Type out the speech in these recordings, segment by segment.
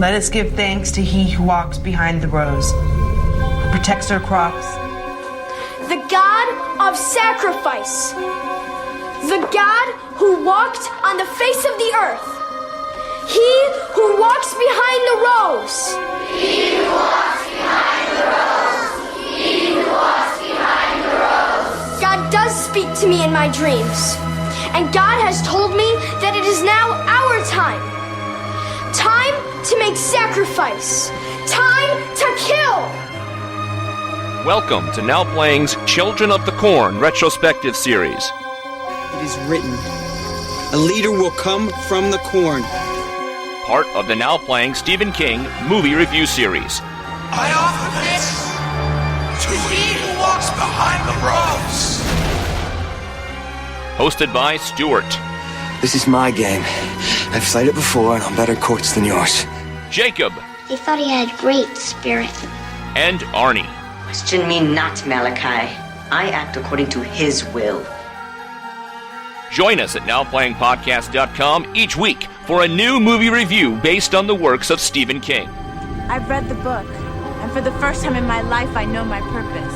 Let us give thanks to he who walks behind the rows, who protects our crops. The God of sacrifice. The God who walked on the face of the earth. He who walks behind the rows. He who walks behind the rows. He who walks behind the rows. God does speak to me in my dreams. And God has told me that it is now our time. Time to make sacrifice. Time to kill. Welcome to Now Playing's Children of the Corn retrospective series. It is written, a leader will come from the corn. Part of the Now Playing Stephen King movie review series. I offer this to he who walks behind the rows. Hosted by Stuart. This is my game. I've played it before and on better courts than yours. Jakob. They thought he had great spirit. And Arnie. Question me not, Malachi. I act according to his will. Join us at NowPlayingPodcast.com each week for a new movie review based on the works of Stephen King. I've read the book, and for the first time in my life, I know my purpose.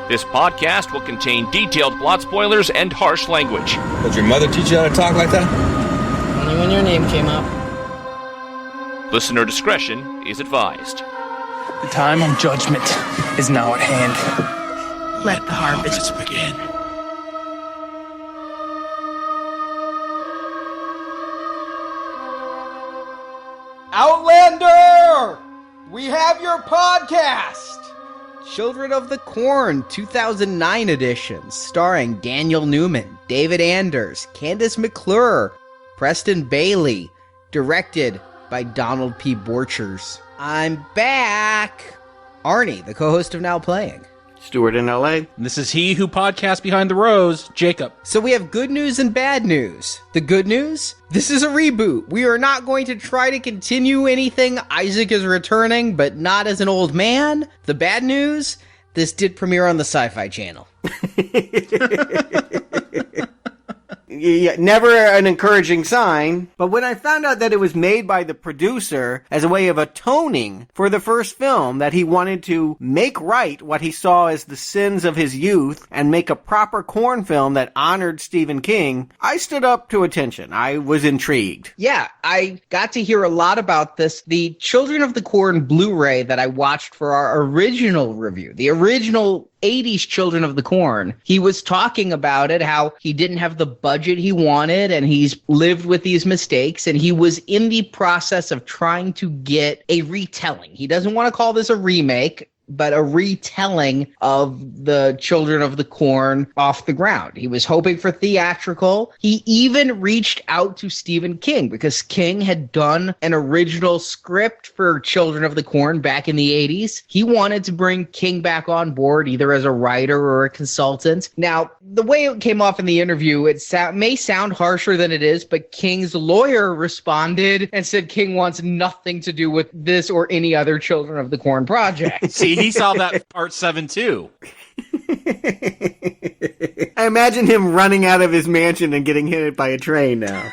This podcast will contain detailed plot spoilers and harsh language. Did your mother teach you how to talk like that? Only when your name came up. Listener discretion is advised. The time of judgment is now at hand. Let the harvest begin. Outlander! We have your podcast! Children of the Corn 2009 edition, starring Daniel Newman, David Anders, Candace McClure, Preston Bailey, directed by Donald P. Borchers. I'm back! Arnie, the co-host of Now Playing. Stuart in LA. And this is he who podcasts behind the rows, Jakob. So we have good news and bad news. The good news? This is a reboot. We are not going to try to continue anything. Isaac is returning, but not as an old man. The bad news? This did premiere on the SciFi channel. Yeah, never an encouraging sign. But when I found out that it was made by the producer as a way of atoning for the first film, that he wanted to make right what he saw as the sins of his youth and make a proper corn film that honored Stephen King, I stood up to attention. I was intrigued. Yeah, I got to hear a lot about this. The Children of the Corn Blu-ray that I watched for our original review, the original 80s Children of the Corn, he was talking about it, how he didn't have the budget he wanted, and he's lived with these mistakes, and he was in the process of trying to get a retelling. He doesn't want to call this a remake, but a retelling of the Children of the Corn off the ground. He was hoping for theatrical. He even reached out to Stephen King because King had done an original script for Children of the Corn back in the 80s. He wanted to bring King back on board, either as a writer or a consultant. Now, the way it came off in the interview, it may sound harsher than it is, but King's lawyer responded and said King wants nothing to do with this or any other Children of the Corn project. See, he saw that part 7 too. I imagine him running out of his mansion and getting hit by a train now.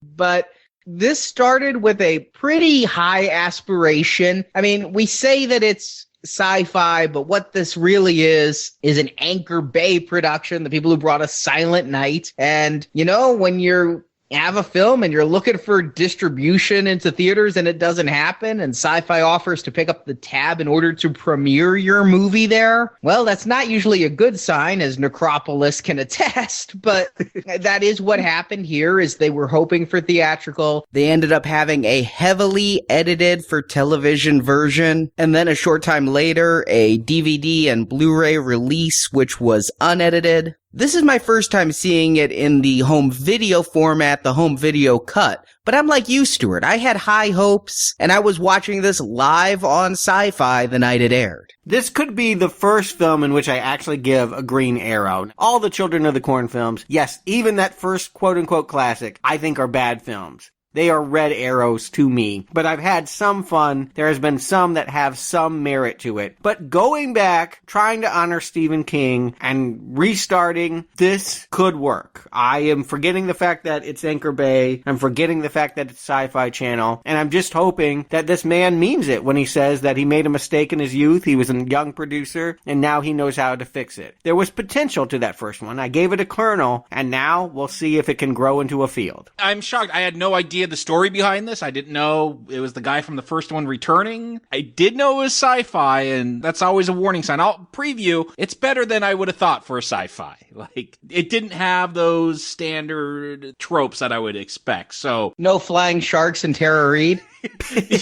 But this started with a pretty high aspiration. I mean, we say that it's sci-fi, but what this really is an Anchor Bay production, the people who brought us Silent Night. And, you know, when you're have a film and you're looking for distribution into theaters and it doesn't happen, and Sci-Fi offers to pick up the tab in order to premiere your movie there, well, that's not usually a good sign, as Necropolis can attest, but that is what happened here. Is they were hoping for theatrical. They ended up having a heavily edited for television version, and then a short time later, a DVD and Blu-ray release, which was unedited. This is my first time seeing it in the home video format, the home video cut. But I'm like you, Stuart. I had high hopes, and I was watching this live on Sci-Fi the night it aired. This could be the first film in which I actually give a green arrow. All the Children of the Corn films, yes, even that first quote-unquote classic, I think are bad films. They are red arrows to me. But I've had some fun. There has been some that have some merit to it. But going back, trying to honor Stephen King and restarting, this could work. I am forgetting the fact that it's Anchor Bay. I'm forgetting the fact that it's Sci-Fi Channel. And I'm just hoping that this man means it when he says that he made a mistake in his youth. He was a young producer, and now he knows how to fix it. There was potential to that first one. I gave it a kernel, and now we'll see if it can grow into a field. I'm shocked. I had no idea the story behind this. I didn't know it was the guy from the first one returning. I did know it was sci-fi, and that's always a warning sign. I'll preview. It's better than I would have thought for a sci-fi. Like, it didn't have those standard tropes that I would expect, so... No flying sharks and Tara Reid?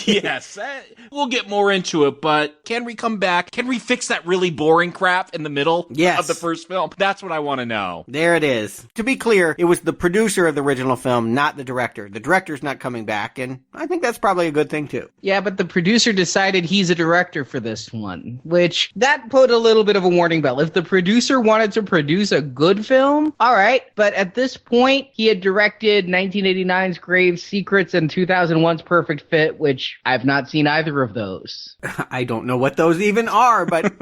Yes, we'll get more into it, but can we come back? Can we fix that really boring crap in the middle of the first film? That's what I want to know. There it is. To be clear, it was the producer of the original film, not the director. The director's not coming back, and I think that's probably a good thing, too. Yeah, but the producer decided he's a director for this one, which that put a little bit of a warning bell. If the producer wanted to produce a good film, all right, but at this point, he had directed 1989's Grave Secrets and 2001's Perfect Fit, which I've not seen either of those. I don't know what those even are, but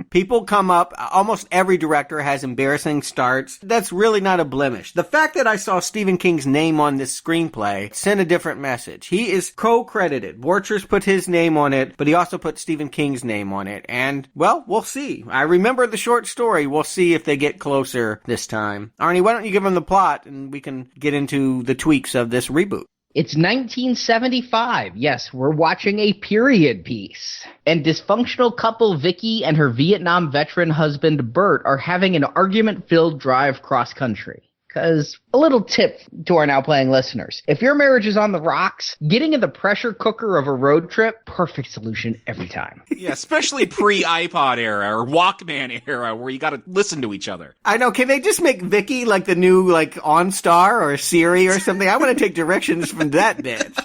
people come up. Almost every director has embarrassing starts. That's really not a blemish. The fact that I saw Stephen King's name on this screenplay sent a different message. He is co-credited. Borchers put his name on it, but he also put Stephen King's name on it. And, well, we'll see. I remember the short story. We'll see if they get closer this time. Arnie, why don't you give them the plot and we can get into the tweaks of this reboot? It's 1975. Yes, we're watching a period piece. And dysfunctional couple Vicky and her Vietnam veteran husband Bert are having an argument-filled drive cross-country. Because, a little tip to our Now Playing listeners. If your marriage is on the rocks, getting in the pressure cooker of a road trip, perfect solution every time. Yeah, especially pre-iPod era or Walkman era where you gotta listen to each other. I know, can they just make Vicky like the new, like, OnStar or Siri or something? I want to take directions from that bitch.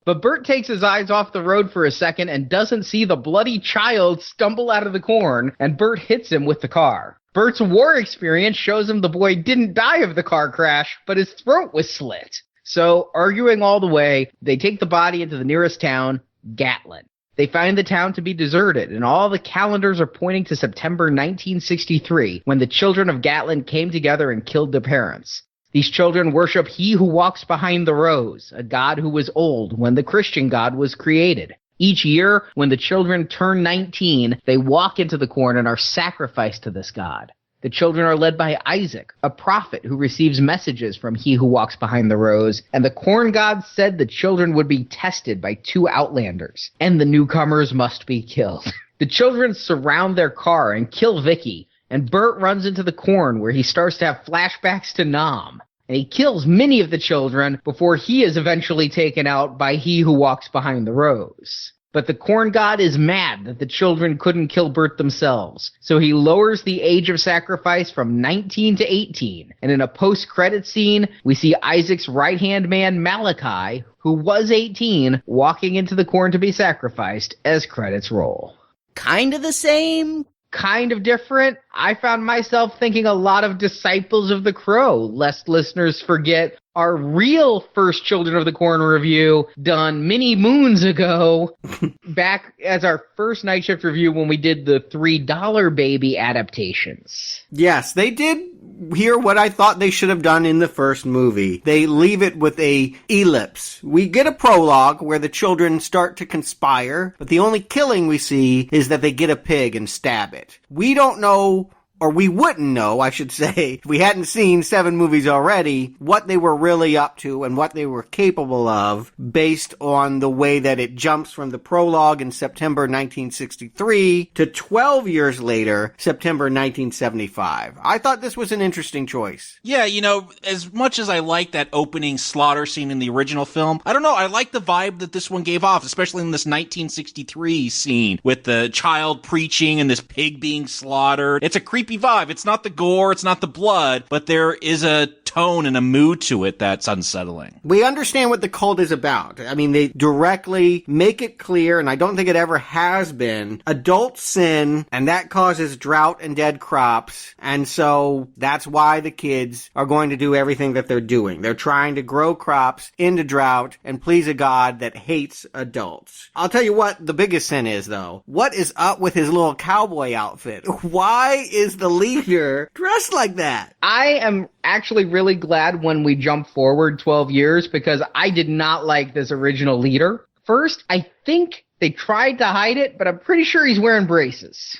But Bert takes his eyes off the road for a second and doesn't see the bloody child stumble out of the corn, and Bert hits him with the car. Bert's war experience shows him the boy didn't die of the car crash, but his throat was slit. So, arguing all the way, they take the body into the nearest town, Gatlin. They find the town to be deserted, and all the calendars are pointing to September 1963, when the children of Gatlin came together and killed their parents. These children worship He Who Walks Behind the Rose, a god who was old when the Christian God was created. Each year, when the children turn 19, they walk into the corn and are sacrificed to this god. The children are led by Isaac, a prophet who receives messages from He Who Walks Behind the Rose, and the corn god said the children would be tested by 2 outlanders, and the newcomers must be killed. The children surround their car and kill Vicky, and Bert runs into the corn where he starts to have flashbacks to Nam. And he kills many of the children before he is eventually taken out by He Who Walks Behind the Rose. But the corn god is mad that the children couldn't kill Bert themselves, so he lowers the age of sacrifice from 19 to 18. And in a post-credit scene, we see Isaac's right-hand man Malachi, who was 18, walking into the corn to be sacrificed as credits roll. Kind of the same, kind of different. I found myself thinking a lot of Disciples of the Crow, lest listeners forget our real first Children of the Corn review done many moons ago, back as our first Night Shift review when we did the $3 Baby adaptations. Yes, they did hear what I thought they should have done in the first movie. They leave it with a ellipse. We get a prologue where the children start to conspire, but the only killing we see is that they get a pig and stab it. We don't know, or we wouldn't know, I should say, if we hadn't seen 7 movies already, what they were really up to and what they were capable of based on the way that it jumps from the prologue in September 1963 to 12 years later, September 1975. I thought this was an interesting choice. Yeah, you know, as much as I like that opening slaughter scene in the original film, I don't know, I like the vibe that this one gave off, especially in this 1963 scene with the child preaching and this pig being slaughtered. It's a creepy vibe. It's not the gore, it's not the blood, but there is a tone and a mood to it that's unsettling. We understand what the cult is about. I mean, they directly make it clear, and I don't think it ever has been, adults sin, and that causes drought and dead crops, and so that's why the kids are going to do everything that they're doing. They're trying to grow crops into drought and please a God that hates adults. I'll tell you what the biggest sin is, though. What is up with his little cowboy outfit? Why is the leader dressed like that? I am actually really glad when we jump forward 12 years because I did not like this original leader. First, I think they tried to hide it, but I'm pretty sure he's wearing braces.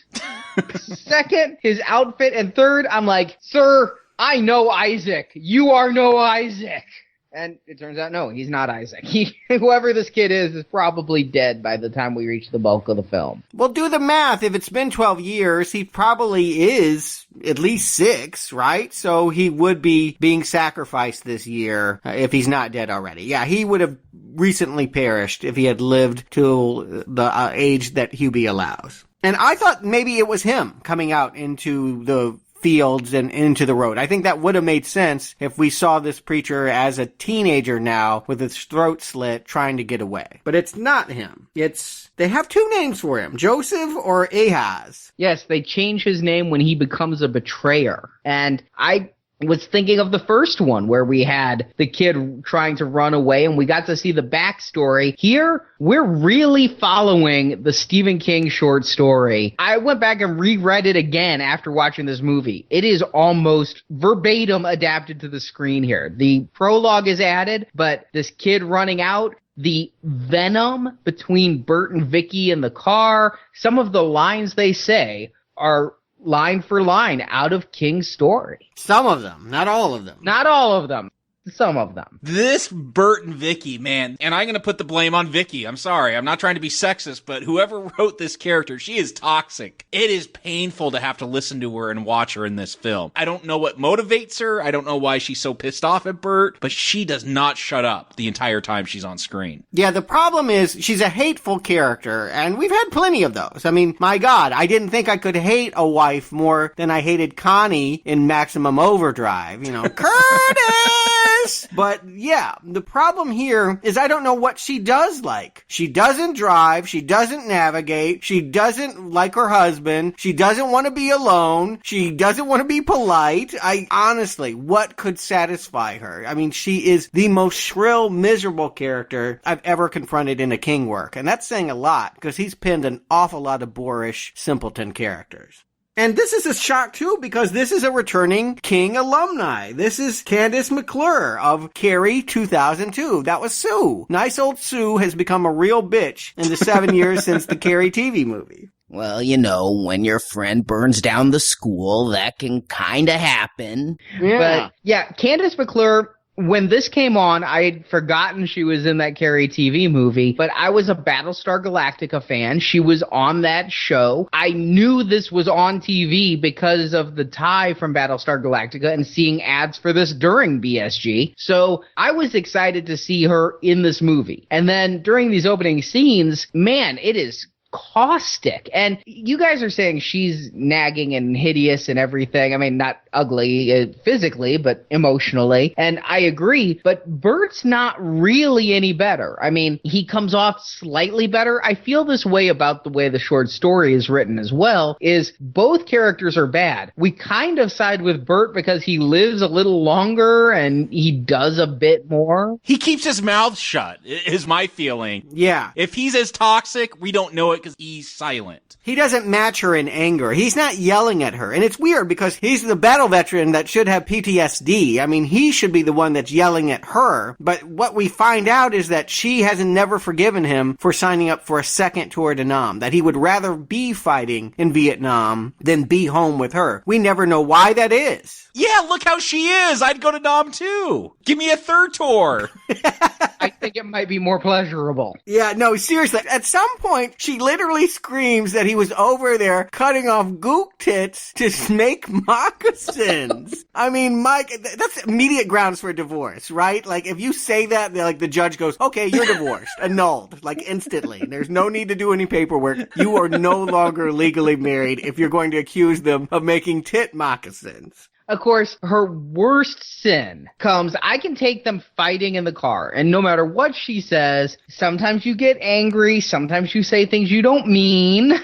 Second, his outfit. And third, I'm like, sir, I know Isaac. You are no Isaac. And it turns out, no, he's not Isaac. Whoever this kid is probably dead by the time we reach the bulk of the film. Well, do the math. If it's been 12 years, he probably is at least 6, right? So he would be being sacrificed this year if he's not dead already. Yeah, he would have recently perished if he had lived till the age that Hubie allows. And I thought maybe it was him coming out into the fields and into the road. I think that would have made sense if we saw this preacher as a teenager now with his throat slit trying to get away. But it's not him. They have 2 names for him, Joseph or Ahaz. Yes, they change his name when he becomes a betrayer. And I was thinking of the first one where we had the kid trying to run away and we got to see the backstory. Here, we're really following the Stephen King short story. I went back and reread it again after watching this movie. It is almost verbatim adapted to the screen here. The prologue is added, but this kid running out, the venom between Bert and Vicky in the car, some of the lines they say are line for line out of King's story. Some of them, not all of them. Not all of them. Some of them. This Bert and Vicky, man, and I'm going to put the blame on Vicky. I'm sorry. I'm not trying to be sexist, but whoever wrote this character, she is toxic. It is painful to have to listen to her and watch her in this film. I don't know what motivates her. I don't know why she's so pissed off at Bert, but she does not shut up the entire time she's on screen. Yeah, the problem is she's a hateful character, and we've had plenty of those. I mean, my God, I didn't think I could hate a wife more than I hated Connie in Maximum Overdrive. You know, Curtis! But yeah, the problem here is I don't know what she does like. She doesn't drive. She doesn't navigate. She doesn't like her husband. She doesn't want to be alone. She doesn't want to be polite. Honestly, what could satisfy her? I mean, she is the most shrill, miserable character I've ever confronted in a King work. And that's saying a lot because he's penned an awful lot of boorish, simpleton characters. And this is a shock, too, because this is a returning King alumni. This is Candace McClure of Carrie 2002. That was Sue. Nice old Sue has become a real bitch in the 7 years since the Carrie TV movie. Well, you know, when your friend burns down the school, that can kind of happen. Yeah. But, yeah, Candace McClure, when this came on, I had forgotten she was in that Carrie TV movie, but I was a Battlestar Galactica fan. She was on that show. I knew this was on TV because of the tie from Battlestar Galactica and seeing ads for this during BSG. So I was excited to see her in this movie. And then during these opening scenes, man, it is caustic. And you guys are saying she's nagging and hideous and everything. I mean, not ugly physically, but emotionally. And I agree, but Bert's not really any better. I mean, he comes off slightly better. I feel this way about the way the short story is written as well, is both characters are bad. We kind of side with Bert because he lives a little longer and he does a bit more. He keeps his mouth shut, is my feeling. Yeah. If he's as toxic, we don't know it because he's silent. He doesn't match her in anger. He's not yelling at her. And it's weird because he's the battle veteran that should have PTSD. I mean, he should be the one that's yelling at her. But what we find out is that she has never forgiven him for signing up for a second tour de Nam, that he would rather be fighting in Vietnam than be home with her. We never know why that is. Yeah, look how she is. I'd go to Nam too. Give me a third tour. I think it might be more pleasurable. Yeah, no, seriously. At some point, she literally screams that he was over there cutting off gook tits to make moccasins. I mean, Mike, that's immediate grounds for divorce, right? Like, if you say that, like, the judge goes, okay, you're divorced, annulled, like, instantly. There's no need to do any paperwork. You are no longer legally married if you're going to accuse them of making tit moccasins. Of course, her worst sin comes, I can take them fighting in the car, and no matter what she says, sometimes you get angry, sometimes you say things you don't mean.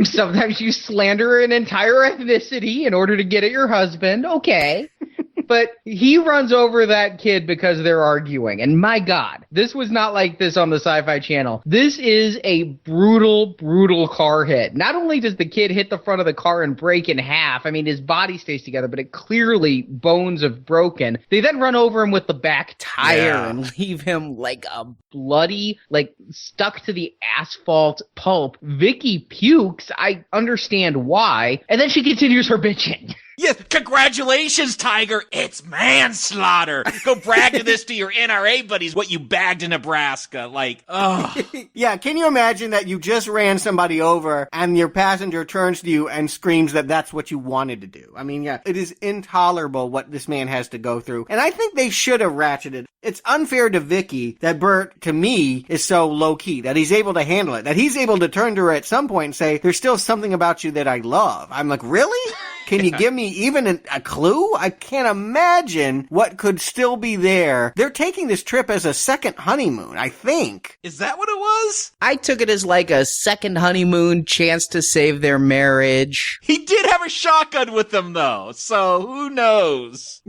Sometimes you slander an entire ethnicity in order to get at your husband. Okay. But he runs over that kid because they're arguing. And my God, this was not like this on the Sci-Fi Channel. This is a brutal, brutal car hit. Not only does the kid hit the front of the car and break in half, I mean, his body stays together, but it clearly bones have broken. They then run over him with the back tire and leave him like a bloody, like stuck to the asphalt pulp. Vicky pukes. I understand why. And then she continues her bitching. Yes, congratulations, Tiger. It's manslaughter. Go brag to this to your NRA buddies, what you bagged in Nebraska. Like, oh. Yeah, can you imagine that you just ran somebody over and your passenger turns to you and screams that that's what you wanted to do? I mean, yeah, it is intolerable what this man has to go through. And I think they should have ratcheted. It's unfair to Vicky that Bert, to me, is so low-key, that he's able to handle it, that he's able to turn to her at some point and say, there's still something about you that I love. I'm like, really? Can you give me even a clue? I can't imagine what could still be there. They're taking this trip as a second honeymoon, I think. Is that what it was? I took it as like a second honeymoon, chance to save their marriage. He did have a shotgun with them, though, so who knows?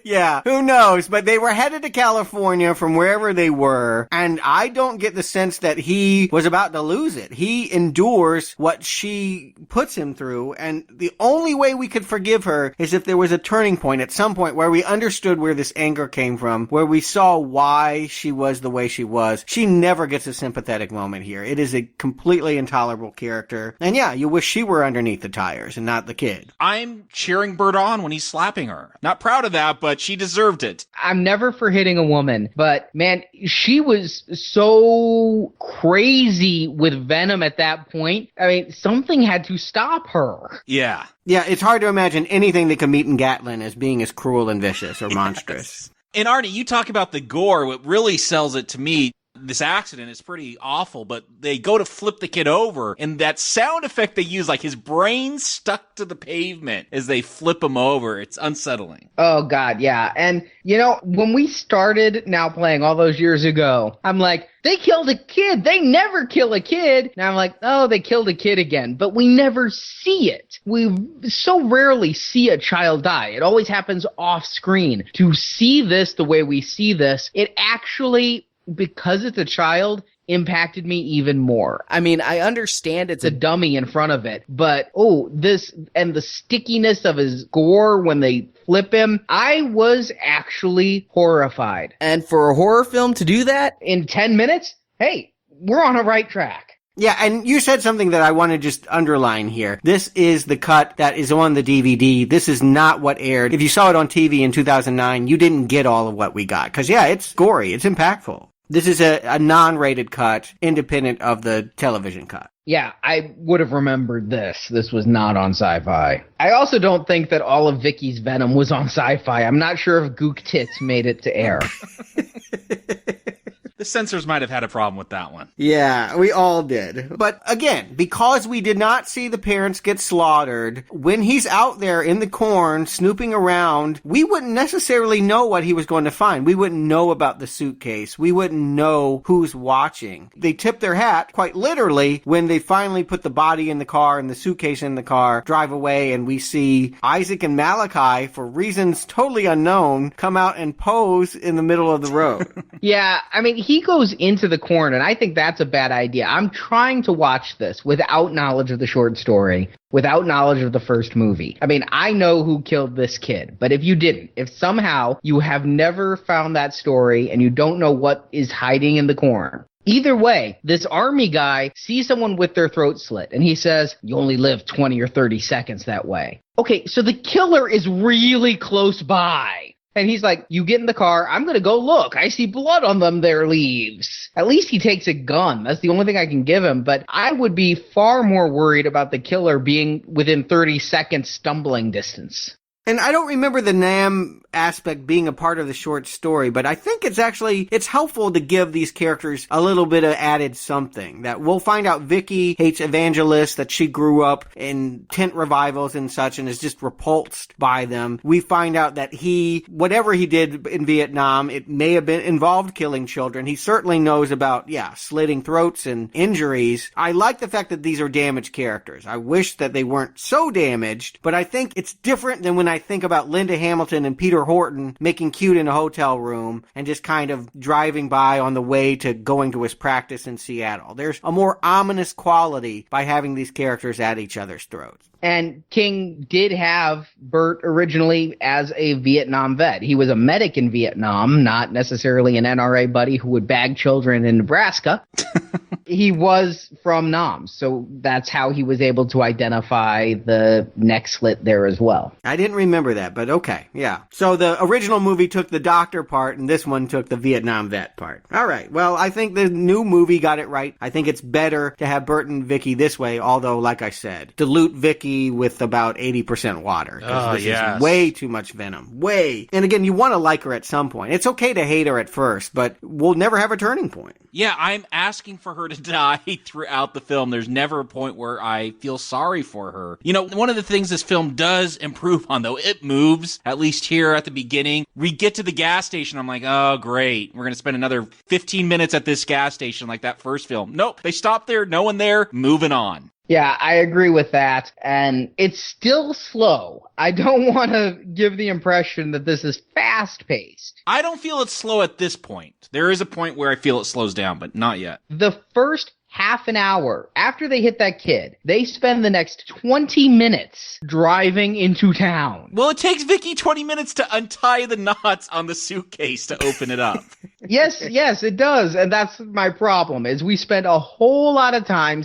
Yeah, who knows? But they were headed to California from wherever they were, and I don't get the sense that he was about to lose it. He endures what she puts him through, and the only way we could forgive her is if there was a turning point at some point where we understood where this anger came from, where we saw why she was the way she was. She never gets a sympathetic moment here. It is a completely intolerable character. And yeah, you wish she were underneath the tires and not the kid. I'm cheering Bert on when he's slapping her. Not proud of that, but she deserved it. I'm never for hitting a woman, but man, she was so crazy with venom at that point. I mean, something had to stop her. Yeah. Yeah, it's hard to imagine anything that can meet in Gatlin as being as cruel and vicious or monstrous. And Arnie, you talk about the gore. What really sells it to me, this accident is pretty awful, but they go to flip the kid over, and that sound effect they use, like his brain stuck to the pavement as they flip him over, it's unsettling. Oh, God, yeah. And, you know, when we started Now Playing all those years ago, I'm like, they killed a kid. They never kill a kid. Now I'm like, oh, they killed a kid again. But we never see it. We so rarely see a child die. It always happens off screen. To see this the way we see this, it actually, because it's a child, impacted me even more. I mean, I understand it's a dummy in front of it, but this and the stickiness of his gore when they flip him, I was actually horrified. And for a horror film to do that in 10 minutes, hey, we're on a right track. Yeah, and you said something that I want to just underline here. This is the cut that is on the DVD. This is not what aired. If you saw it on TV in 2009, you didn't get all of what we got. Because, yeah, it's gory. It's impactful. This is a non-rated cut, independent of the television cut. Yeah, I would have remembered this. This was not on Sci-Fi. I also don't think that all of Vicky's venom was on Sci-Fi. I'm not sure if Gook Tits made it to air. The censors might have had a problem with that one. Yeah, we all did. But again, because we did not see the parents get slaughtered, when he's out there in the corn snooping around, we wouldn't necessarily know what he was going to find. We wouldn't know about the suitcase. We wouldn't know who's watching. They tip their hat, quite literally, when they finally put the body in the car and the suitcase in the car, drive away, and we see Isaac and Malachi, for reasons totally unknown, come out and pose in the middle of the road. Yeah, I mean, he goes into the corn, and I think that's a bad idea. I'm trying to watch this without knowledge of the short story, without knowledge of the first movie. I mean, I know who killed this kid, but if you didn't, if somehow you have never found that story and you don't know what is hiding in the corn, either way, this army guy sees someone with their throat slit, and he says, you only live 20 or 30 seconds that way. Okay, so the killer is really close by. And he's like, you get in the car, I'm going to go look. I see blood on them, their leaves. At least he takes a gun. That's the only thing I can give him. But I would be far more worried about the killer being within 30 seconds stumbling distance. And I don't remember the Nam aspect being a part of the short story, but I think it's helpful to give these characters a little bit of added something. That we'll find out Vicky hates evangelists, that she grew up in tent revivals and such and is just repulsed by them. We find out that whatever he did in Vietnam, it may have been involved killing children. He certainly knows about, slitting throats and injuries. I like the fact that these are damaged characters. I wish that they weren't so damaged, but I think it's different than when I think about Linda Hamilton and Peter Horton making cute in a hotel room and just kind of driving by on the way to going to his practice in Seattle. There's a more ominous quality by having these characters at each other's throats. And King did have Bert originally as a Vietnam vet. He was a medic in Vietnam, not necessarily an NRA buddy who would bag children in Nebraska. He was from Nam, so that's how he was able to identify the neck slit there as well. I didn't remember that, but okay, yeah. So the original movie took the doctor part, and this one took the Vietnam vet part. All right, well, I think the new movie got it right. I think it's better to have Bert and Vicky this way, although, like I said, dilute Vicky with about 80% water. This is way too much venom. Way. And again, you want to like her at some point. It's okay to hate her at first, but we'll never have a turning point. Yeah, I'm asking for her to die throughout the film. There's never a point where I feel sorry for her. You know, one of the things this film does improve on, though, it moves, at least here at the beginning. We get to the gas station, I'm like, oh, great. We're going to spend another 15 minutes at this gas station like that first film. Nope, they stop there, no one there, moving on. Yeah, I agree with that, and it's still slow. I don't want to give the impression that this is fast-paced. I don't feel it's slow at this point. There is a point where I feel it slows down, but not yet. The first half an hour after they hit that kid, they spend the next 20 minutes driving into town. Well, it takes Vicky 20 minutes to untie the knots on the suitcase to open it up. Yes, it does. And that's my problem, is we spend a whole lot of time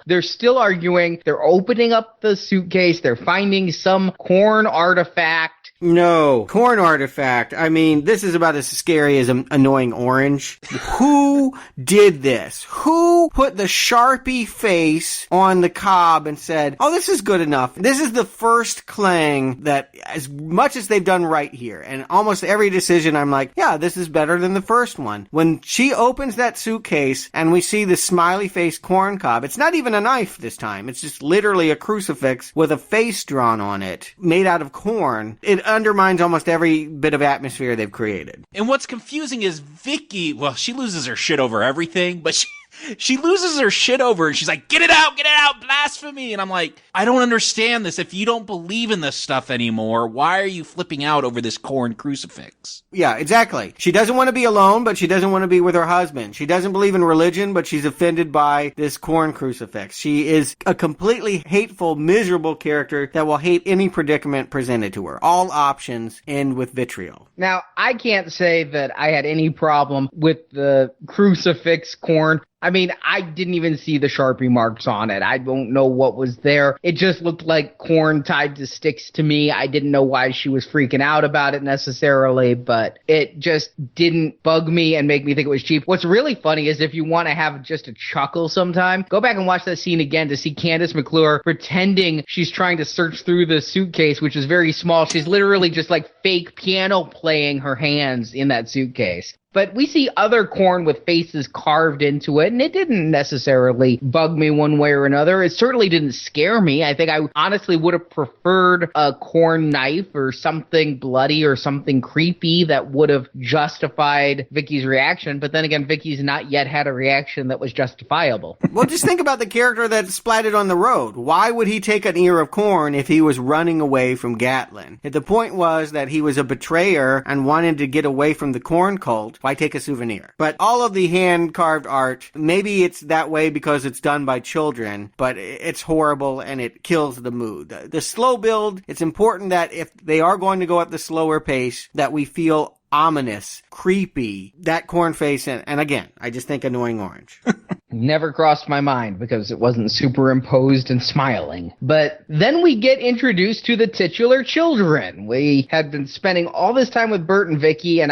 they're still arguing. They're opening up the suitcase. They're finding some corn artifact. No, corn artifact. I mean, this is about as scary as annoying orange. Who did this? Who put the Sharpie face on the cob and said, oh, this is good enough? This is the first Clang that, as much as they've done right here, and almost every decision I'm like, yeah, this is better than the first one. When she opens that suitcase and we see the smiley face corn cob, it's not even a knife this time. It's just literally a crucifix with a face drawn on it, made out of corn. It undermines almost every bit of atmosphere they've created. And what's confusing is Vicky, well, she loses her shit over everything, but she loses her shit over and she's like, get it out, blasphemy. And I'm like, I don't understand this. If you don't believe in this stuff anymore, why are you flipping out over this corn crucifix? Yeah, exactly. She doesn't want to be alone, but she doesn't want to be with her husband. She doesn't believe in religion, but she's offended by this corn crucifix. She is a completely hateful, miserable character that will hate any predicament presented to her. All options end with vitriol. Now, I can't say that I had any problem with the crucifix corn. I mean, I didn't even see the Sharpie marks on it. I don't know what was there. It just looked like corn tied to sticks to me. I didn't know why she was freaking out about it necessarily, but it just didn't bug me and make me think it was cheap. What's really funny is if you want to have just a chuckle sometime, go back and watch that scene again to see Candace McClure pretending she's trying to search through the suitcase, which is very small. She's literally just like fake piano playing her hands in that suitcase. But we see other corn with faces carved into it, and it didn't necessarily bug me one way or another. It certainly didn't scare me. I think I honestly would have preferred a corn knife or something bloody or something creepy that would have justified Vicky's reaction. But then again, Vicky's not yet had a reaction that was justifiable. Well, just think about the character that splatted on the road. Why would he take an ear of corn if he was running away from Gatlin? If the point was that he was a betrayer and wanted to get away from the corn cult, why take a souvenir? But all of the hand-carved art, maybe it's that way because it's done by children, but it's horrible and it kills the mood. The slow build, it's important that if they are going to go at the slower pace, that we feel ominous, creepy, that corn face, and again, I just think annoying orange. Never crossed my mind because it wasn't superimposed and smiling. But then we get introduced to the titular children. We had been spending all this time with Bert and Vicky, and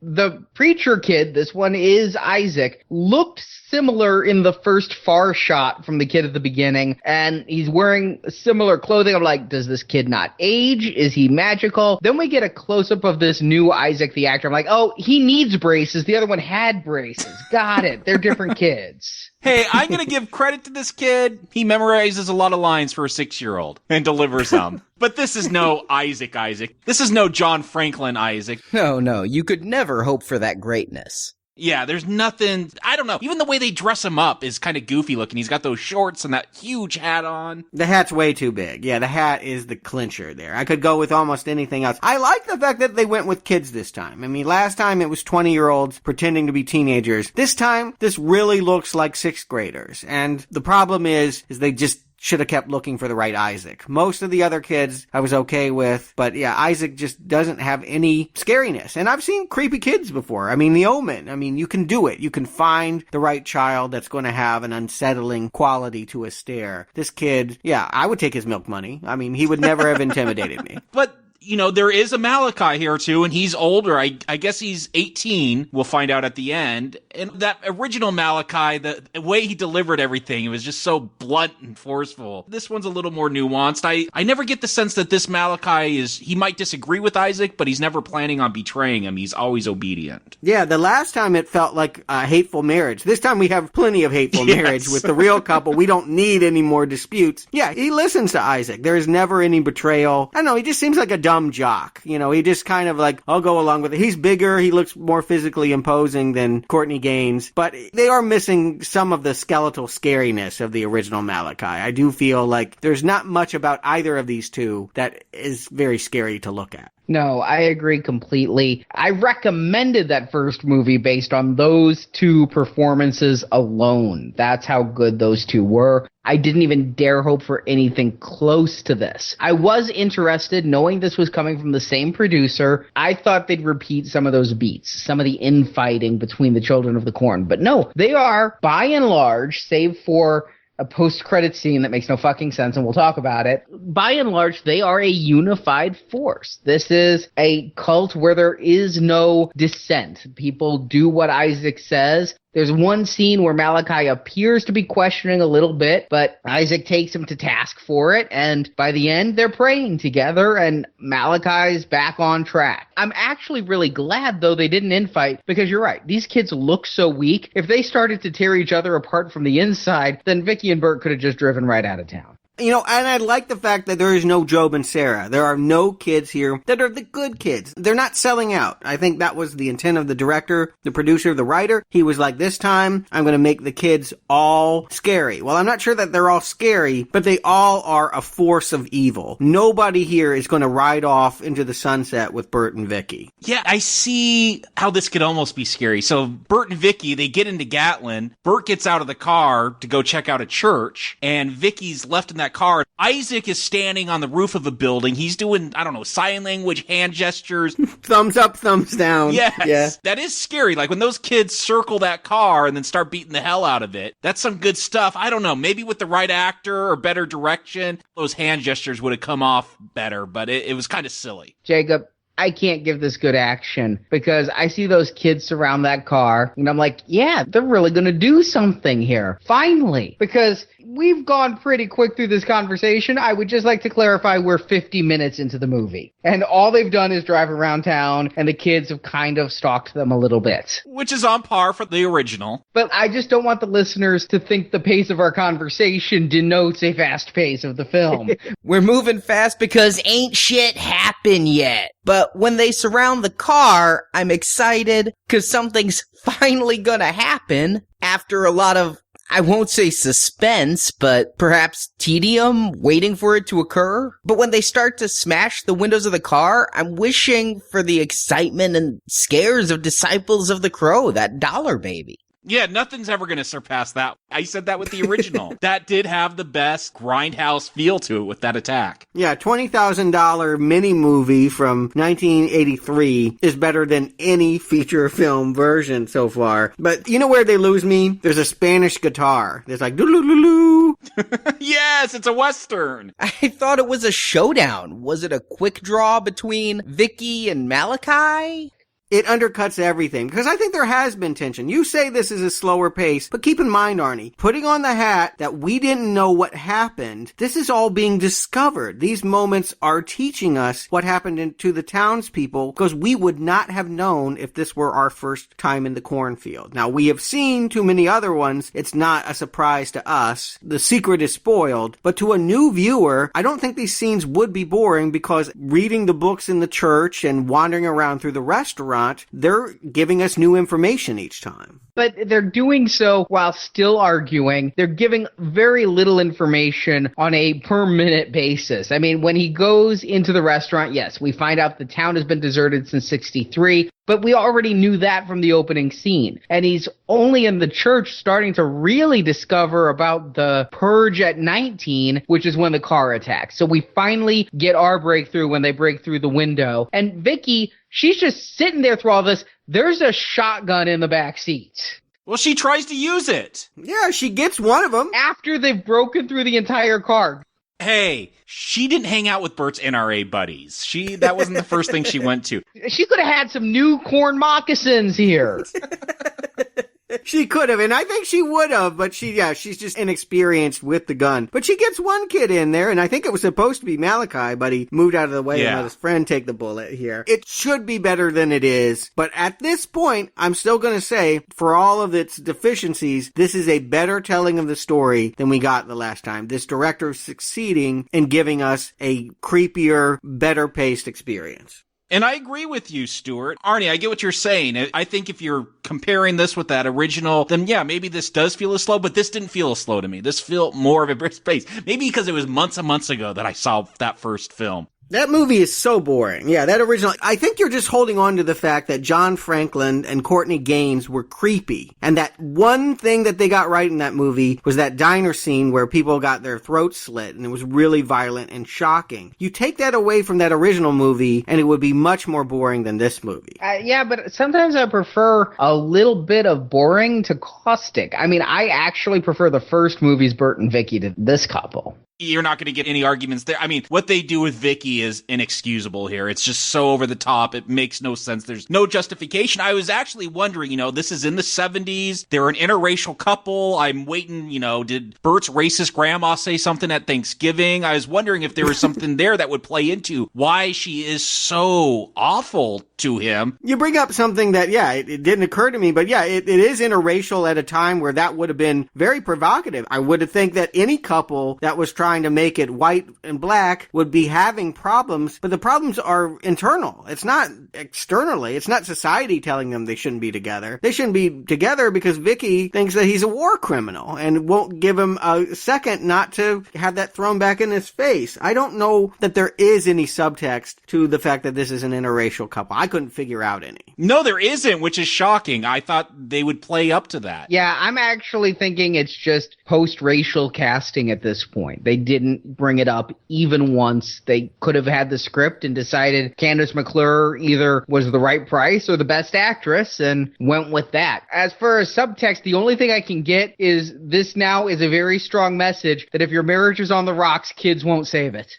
the preacher kid, this one is Isaac, looked similar in the first far shot from the kid at the beginning, and he's wearing similar clothing. I'm like, does this kid not age? Is he magical? Then we get a close-up of this new Isaac, the actor. I'm like, oh, he needs braces. The other one had braces. Got it. They're different kids. Hey, I'm going to give credit to this kid. He memorizes a lot of lines for a 6-year-old and delivers them. But this is no Isaac. This is no John Franklin Isaac. No, you could never hope for that greatness. Yeah, there's nothing, I don't know. Even the way they dress him up is kind of goofy looking. He's got those shorts and that huge hat on. The hat's way too big. Yeah, the hat is the clincher there. I could go with almost anything else. I like the fact that they went with kids this time. I mean, last time it was 20-year-olds pretending to be teenagers. This time, this really looks like 6th graders. And the problem is they just should have kept looking for the right Isaac. Most of the other kids I was okay with, but yeah, Isaac just doesn't have any scariness. And I've seen creepy kids before. I mean, The Omen. I mean, you can do it. You can find the right child that's going to have an unsettling quality to a stare. This kid, yeah, I would take his milk money. I mean, he would never have intimidated me. But you know, there is a Malachi here too, and he's older. I guess he's 18. We'll find out at the end. And that original Malachi, the way he delivered everything, it was just so blunt and forceful. This one's a little more nuanced. I never get the sense that this Malachi he might disagree with Isaac, but he's never planning on betraying him. He's always obedient. Yeah, the last time it felt like a hateful marriage. This time we have plenty of hateful marriage with the real couple. We don't need any more disputes. Yeah, he listens to Isaac. There is never any betrayal. I don't know, he just seems like a dumb jock. You know, he just kind of like, I'll go along with it. He's bigger. He looks more physically imposing than Courtney Gaines, but they are missing some of the skeletal scariness of the original Malachi. I do feel like there's not much about either of these two that is very scary to look at. No, I agree completely. I recommended that first movie based on those two performances alone. That's how good those two were. I didn't even dare hope for anything close to this. I was interested, knowing this was coming from the same producer. I thought they'd repeat some of those beats, some of the infighting between the Children of the Corn. But no, they are, by and large, save for a post-credit scene that makes no fucking sense, and we'll talk about it. By and large, they are a unified force. This is a cult where there is no dissent. People do what Isaac says. There's one scene where Malachi appears to be questioning a little bit, but Isaac takes him to task for it, and by the end, they're praying together, and Malachi's back on track. I'm actually really glad, though, they didn't infight, because you're right, these kids look so weak. If they started to tear each other apart from the inside, then Vicky and Bert could have just driven right out of town. You know, and I like the fact that there is no Job and Sarah. There are no kids here that are the good kids. They're not selling out. I think that was the intent of the director, the producer, the writer. He was like, this time, I'm going to make the kids all scary. Well, I'm not sure that they're all scary, but they all are a force of evil. Nobody here is going to ride off into the sunset with Bert and Vicky. Yeah, I see how this could almost be scary. So Bert and Vicky, they get into Gatlin. Bert gets out of the car to go check out a church, and Vicky's left in that car. Isaac is standing on the roof of a building. He's doing, I don't know, sign language, hand gestures. Thumbs up, thumbs down. Yes. Yeah. That is scary. Like when those kids circle that car and then start beating the hell out of it. That's some good stuff. I don't know. Maybe with the right actor or better direction, those hand gestures would have come off better, but it was kind of silly. Jacob, I can't give this good action because I see those kids surround that car and I'm like, yeah, they're really going to do something here. Finally. Because we've gone pretty quick through this conversation. I would just like to clarify we're 50 minutes into the movie. And all they've done is drive around town and the kids have kind of stalked them a little bit. Which is on par for the original. But I just don't want the listeners to think the pace of our conversation denotes a fast pace of the film. We're moving fast because ain't shit happened yet. But when they surround the car, I'm excited because something's finally gonna happen after a lot of, I won't say suspense, but perhaps tedium waiting for it to occur. But when they start to smash the windows of the car, I'm wishing for the excitement and scares of Disciples of the Crow, that dollar baby. Yeah, nothing's ever going to surpass that. I said that with the original. That did have the best grindhouse feel to it with that attack. Yeah, $20,000 mini movie from 1983 is better than any feature film version so far. But you know where they lose me? There's a Spanish guitar. There's like doo-doo-doo-doo. Yes, it's a Western. I thought it was a showdown. Was it a quick draw between Vicky and Malachi? It undercuts everything, because I think there has been tension. You say this is a slower pace, but keep in mind, Arnie, putting on the hat that we didn't know what happened, this is all being discovered. These moments are teaching us what happened to the townspeople, because we would not have known if this were our first time in the cornfield. Now, we have seen too many other ones. It's not a surprise to us. The secret is spoiled, but to a new viewer, I don't think these scenes would be boring, because reading the books in the church and wandering around through the restaurant, they're giving us new information each time. But they're doing so while still arguing. They're giving very little information on a per minute basis. I mean, when he goes into the restaurant, yes, we find out the town has been deserted since 63, but we already knew that from the opening scene. And he's only in the church starting to really discover about the purge at 19, which is when the car attacks. So we finally get our breakthrough when they break through the window. And Vicky, she's just sitting there through all this. There's a shotgun in the back seat. Well, she tries to use it. Yeah, she gets one of them. After they've broken through the entire car. Hey, she didn't hang out with Bert's NRA buddies. That wasn't the first thing she went to. She could have had some new corn moccasins here. She could have, and I think she would have, but she's just inexperienced with the gun. But she gets one kid in there, and I think it was supposed to be Malachi, but he moved out of the way and let his friend take the bullet here. It should be better than it is, but at this point, I'm still going to say, for all of its deficiencies, this is a better telling of the story than we got the last time. This director is succeeding in giving us a creepier, better paced experience. And I agree with you, Stuart. Arnie, I get what you're saying. I think if you're comparing this with that original, then yeah, maybe this does feel as slow, but this didn't feel as slow to me. This felt more of a brisk pace. Maybe because it was months and months ago that I saw that first film. That movie is so boring. Yeah, that original. I think you're just holding on to the fact that John Franklin and Courtney Gaines were creepy. And that one thing that they got right in that movie was that diner scene where people got their throats slit and it was really violent and shocking. You take that away from that original movie and it would be much more boring than this movie. Yeah, but sometimes I prefer a little bit of boring to caustic. I mean, I actually prefer the first movie's Bert and Vicky to this couple. You're not going to get any arguments there. I mean, what they do with Vicky is inexcusable here. It's just so over the top. It makes no sense. There's no justification. I was actually wondering, this is in the 70s. They're an interracial couple. I'm waiting, did Bert's racist grandma say something at Thanksgiving? I was wondering if there was something there that would play into why she is so awful to him. You bring up something that, it didn't occur to me, but it is interracial at a time where that would have been very provocative. I would have think that any couple that was trying to make it white and black would be having problems, but the problems are internal. It's not externally. It's not society telling them they shouldn't be together. They shouldn't be together because Vicky thinks that he's a war criminal and won't give him a second not to have that thrown back in his face. I don't know that there is any subtext to the fact that this is an interracial couple. I couldn't figure out any. No, there isn't, which is shocking. I thought they would play up to that. Yeah, I'm actually thinking it's just post-racial casting at this point. They didn't bring it up even once. They could have had the script and decided Candace McClure either was the right price or the best actress and went with that. As for subtext, the only thing I can get is this now is a very strong message that if your marriage is on the rocks, kids won't save it.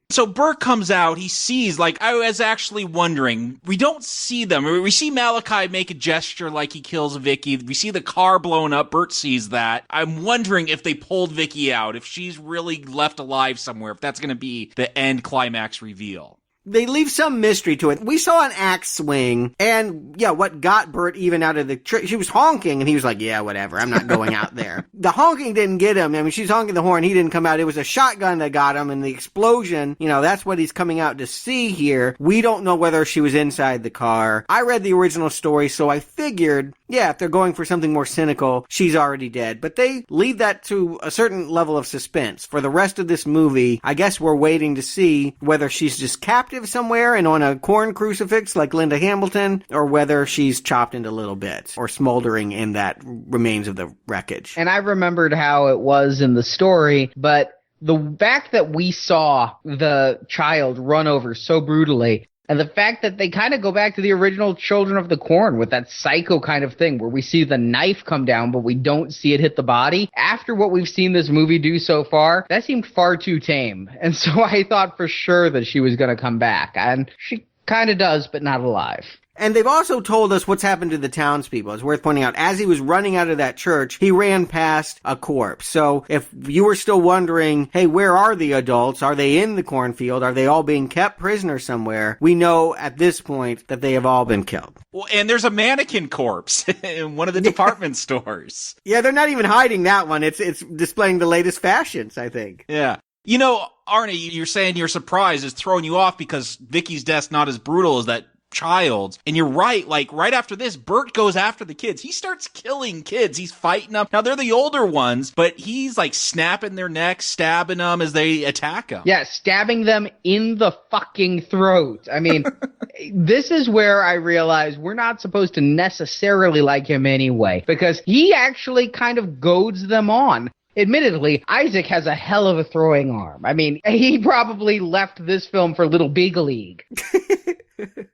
So Bert comes out, he sees, I was actually wondering, we don't see them. We see Malachi make a gesture like he kills Vicky. We see the car blown up. Bert sees that. I'm wondering if they pulled Vicky out, if she's really left alive somewhere, if that's going to be the end climax reveal. They leave some mystery to it. We saw an axe swing, and what got Bert even out of the she was honking, and he was like, yeah, whatever, I'm not going out there. The honking didn't get him. I mean, she's honking the horn, he didn't come out. It was a shotgun that got him, and the explosion, that's what he's coming out to see here. We don't know whether she was inside the car. I read the original story, so I figured, if they're going for something more cynical, she's already dead. But they leave that to a certain level of suspense. For the rest of this movie, I guess we're waiting to see whether she's just captured captive somewhere and on a corn crucifix like Linda Hamilton, or whether she's chopped into little bits or smoldering in that remains of the wreckage. And I remembered how it was in the story, but the fact that we saw the child run over so brutally, and the fact that they kind of go back to the original Children of the Corn with that psycho kind of thing where we see the knife come down, but we don't see it hit the body. After what we've seen this movie do so far, that seemed far too tame. And so I thought for sure that she was going to come back. And she kind of does, but not alive. And they've also told us what's happened to the townspeople. It's worth pointing out, as he was running out of that church, he ran past a corpse. So if you were still wondering, hey, where are the adults? Are they in the cornfield? Are they all being kept prisoners somewhere? We know at this point that they have all been killed. Well, and there's a mannequin corpse in one of the department stores. Yeah, they're not even hiding that one. It's displaying the latest fashions, I think. Yeah. You know, Arnie, you're saying you're surprised. It's throwing you off because Vicky's death's not as brutal as that child's. And you're right, like right after this, Bert goes after the kids. He starts killing kids. He's fighting them. Now they're the older ones, but he's like snapping their necks, stabbing them as they attack him. Yeah, stabbing them in the fucking throat. I mean, this is where I realize we're not supposed to necessarily like him anyway, because he actually kind of goads them on. Admittedly, Isaac has a hell of a throwing arm. I mean, he probably left this film for Little Big League.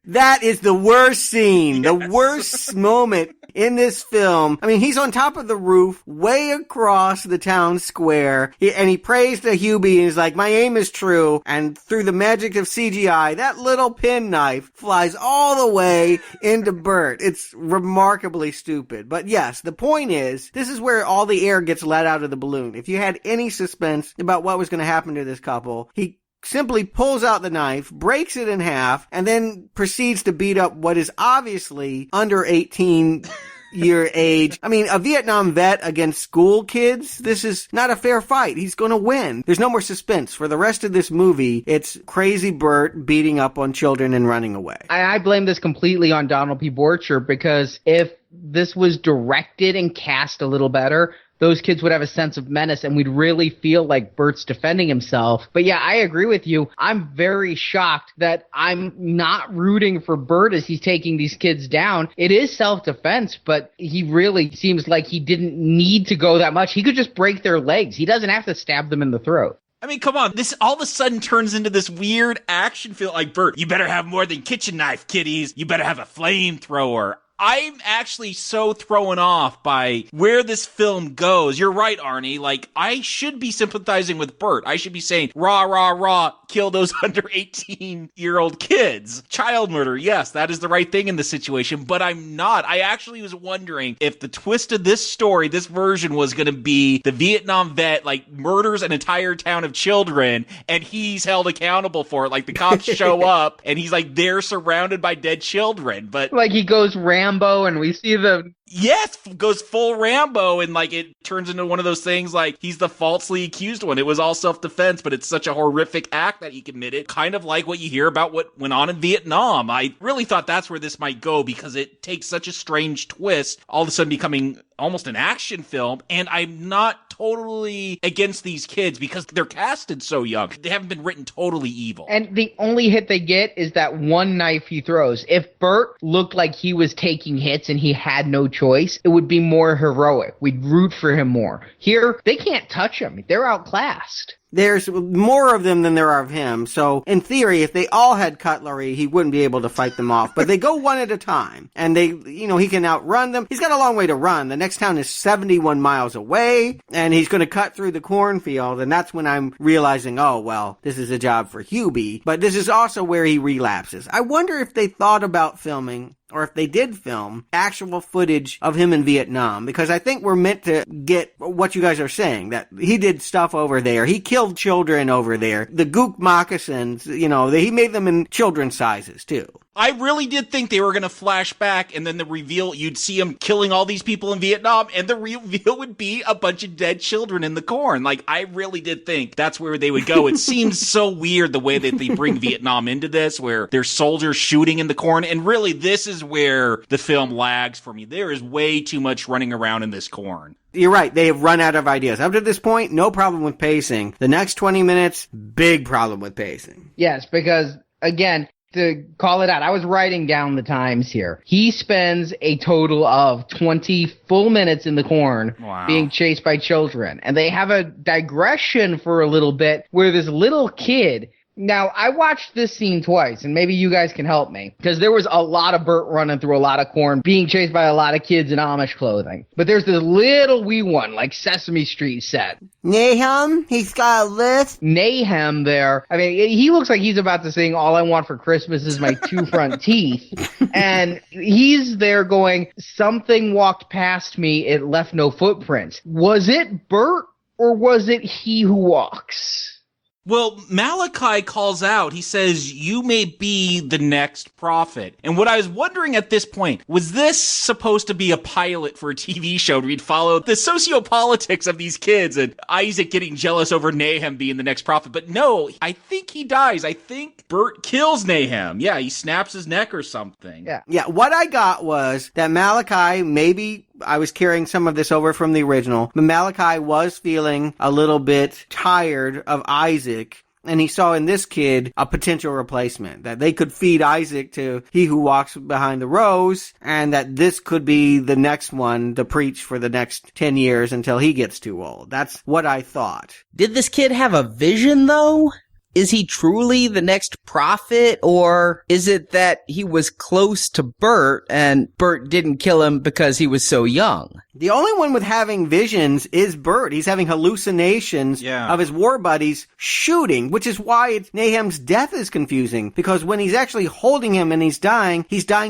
That is the worst scene, the worst moment in this film. I mean, he's on top of the roof, way across the town square, and he prays to Hubie and he's like, my aim is true. And through the magic of CGI, that little penknife flies all the way into Bert. It's remarkably stupid. But yes, the point is, this is where all the air gets let out of the balloon. If you had any suspense about what was going to happen to this couple, he simply pulls out the knife, breaks it in half, and then proceeds to beat up what is obviously under 18 year age. I mean, a Vietnam vet against school kids, this is not a fair fight. He's going to win. There's no more suspense. For the rest of this movie, it's crazy Bert beating up on children and running away. I blame this completely on Donald P. Borcher, because if this was directed and cast a little better, those kids would have a sense of menace and we'd really feel like Bert's defending himself. But yeah, I agree with you. I'm very shocked that I'm not rooting for Bert as he's taking these kids down. It is self-defense, but he really seems like he didn't need to go that much. He could just break their legs. He doesn't have to stab them in the throat. I mean, come on, this all of a sudden turns into this weird action film like, Bert, you better have more than kitchen knife, kiddies. You better have a flamethrower. I'm actually so thrown off by where this film goes. You're right, Arnie. Like, I should be sympathizing with Bert. I should be saying, rah, rah, rah, kill those under 18-year-old kids. Child murder, yes, that is the right thing in this situation, but I'm not. I actually was wondering if the twist of this story, this version, was going to be the Vietnam vet, like, murders an entire town of children, and he's held accountable for it. Like, the cops show up, and he's, like, there surrounded by dead children, but... Like, he goes Rambo, and we see the... Yes, goes full Rambo, and like it turns into one of those things like he's the falsely accused one. It was all self-defense, but it's such a horrific act that he committed, kind of like what you hear about what went on in Vietnam. I really thought that's where this might go because it takes such a strange twist, all of a sudden becoming almost an action film, and I'm not totally against these kids because they're casted so young. They haven't been written totally evil. And the only hit they get is that one knife he throws. If Bert looked like he was taking hits and he had no choice, it would be more heroic. We'd root for him more. Here, they can't touch him. They're outclassed. There's more of them than there are of him, so in theory, if they all had cutlery, he wouldn't be able to fight them off. But they go one at a time, and he can outrun them. He's got a long way to run. The next town is 71 miles away, and he's going to cut through the cornfield, and that's when I'm realizing, oh, well, this is a job for Hubie. But this is also where he relapses. I wonder if they thought about filming, or if they did film, actual footage of him in Vietnam, because I think we're meant to get what you guys are saying, that he did stuff over there. He killed children over there. The gook moccasins, he made them in children's sizes, too. I really did think they were going to flash back and then the reveal, you'd see him killing all these people in Vietnam and the reveal would be a bunch of dead children in the corn. Like, I really did think that's where they would go. It seems so weird the way that they bring Vietnam into this, where there's soldiers shooting in the corn. And really, this is where the film lags for me. There is way too much running around in this corn. You're right. They have run out of ideas. Up to this point, no problem with pacing. The next 20 minutes, big problem with pacing. Yes, because again, to call it out, I was writing down the times here. He spends a total of 20 full minutes in the corn being chased by children. And they have a digression for a little bit where this little kid. Now, I watched this scene twice, and maybe you guys can help me, because there was a lot of Bert running through a lot of corn, being chased by a lot of kids in Amish clothing. But there's this little wee one, like Sesame Street set. Nahum, he's got a list. Nahum there. I mean, he looks like he's about to sing All I Want for Christmas Is My Two Front Teeth. And he's there going, something walked past me, it left no footprints. Was it Bert, or was it He Who Walks? Well, Malachi calls out, he says, you may be the next prophet. And what I was wondering at this point, was this supposed to be a pilot for a TV show where we'd follow the sociopolitics of these kids and Isaac getting jealous over Nahum being the next prophet? But no, I think he dies. I think Bert kills Nahum. Yeah, he snaps his neck or something. Yeah, what I got was that Malachi, maybe I was carrying some of this over from the original, but Malachi was feeling a little bit tired of Isaac, and he saw in this kid a potential replacement, that they could feed Isaac to He Who Walks Behind the Rows, and that this could be the next one to preach for the next 10 years until he gets too old. That's what I thought. Did this kid have a vision, though? Is he truly the next prophet, or is it that he was close to Bert and Bert didn't kill him because he was so young? The only one with having visions is Bert. He's having hallucinations of his war buddies shooting, which is why Nahum's death is confusing, because when he's actually holding him and he's dying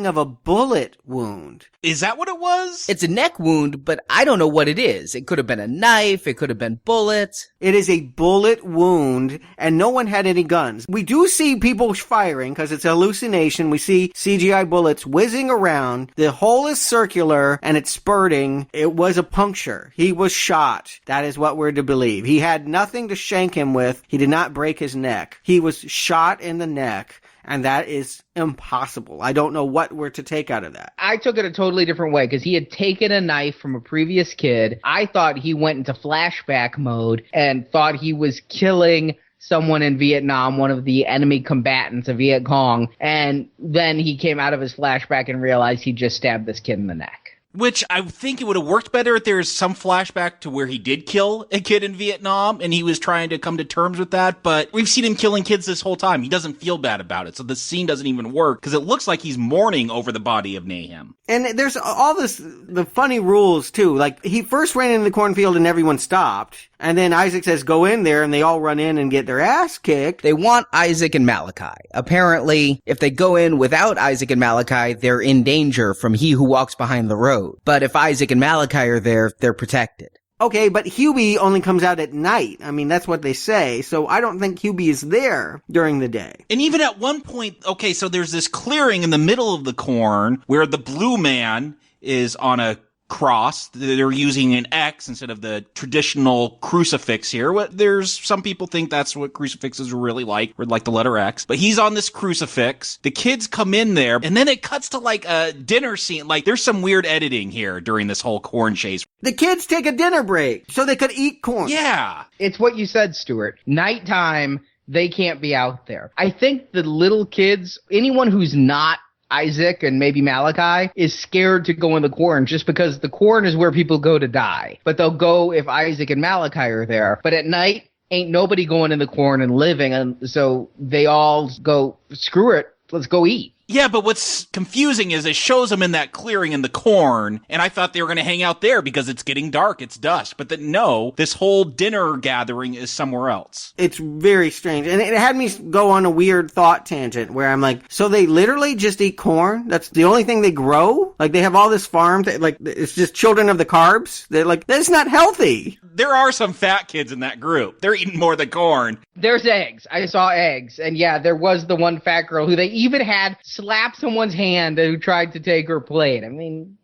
of a bullet wound. Is that what it was? It's a neck wound, but I don't know what it is. It could have been a knife. It could have been bullets. It is a bullet wound, and no one had any guns. We do see people firing because it's a hallucination. We see CGI bullets whizzing around. The hole is circular, and it's spurting. It was a puncture. He was shot. That is what we're to believe. He had nothing to shank him with. He did not break his neck. He was shot in the neck. And that is impossible. I don't know what we're to take out of that. I took it a totally different way because he had taken a knife from a previous kid. I thought he went into flashback mode and thought he was killing someone in Vietnam, one of the enemy combatants of Viet Cong. And then he came out of his flashback and realized he just stabbed this kid in the neck. Which I think it would have worked better if there's some flashback to where he did kill a kid in Vietnam and he was trying to come to terms with that. But we've seen him killing kids this whole time. He doesn't feel bad about it. So the scene doesn't even work because it looks like he's mourning over the body of Nahum. And there's all the funny rules too. Like he first ran into the cornfield and everyone stopped. And then Isaac says, go in there, and they all run in and get their ass kicked. They want Isaac and Malachi. Apparently, if they go in without Isaac and Malachi, they're in danger from He Who Walks Behind the Road. But if Isaac and Malachi are there, they're protected. Okay, but Hubie only comes out at night. I mean, that's what they say. So I don't think Hubie is there during the day. And even at one point, okay, so there's this clearing in the middle of the corn where the blue man is on a cross. They're using an X instead of the traditional crucifix here. There's some people think that's what crucifixes are really like, or like the letter X. But he's on this crucifix. The kids come in there, and then it cuts to like a dinner scene. Like there's some weird editing here during this whole corn chase. The kids take a dinner break so they could eat corn. Yeah. It's what you said, Stuart. Nighttime, they can't be out there. I think the little kids, anyone who's not Isaac and maybe Malachi, is scared to go in the corn just because the corn is where people go to die. But they'll go if Isaac and Malachi are there. But at night, ain't nobody going in the corn and living. And so they all go, screw it, let's go eat. Yeah, but what's confusing is it shows them in that clearing in the corn, and I thought they were going to hang out there because it's getting dark, it's dusk. But no, this whole dinner gathering is somewhere else. It's very strange. And it had me go on a weird thought tangent where I'm like, so they literally just eat corn? That's the only thing they grow? Like, they have all this farm, like, it's just children of the carbs? They're like, that's not healthy. There are some fat kids in that group. They're eating more than corn. There's eggs. I saw eggs. And yeah, there was the one fat girl who they even had slap someone's hand who tried to take her plate. I mean,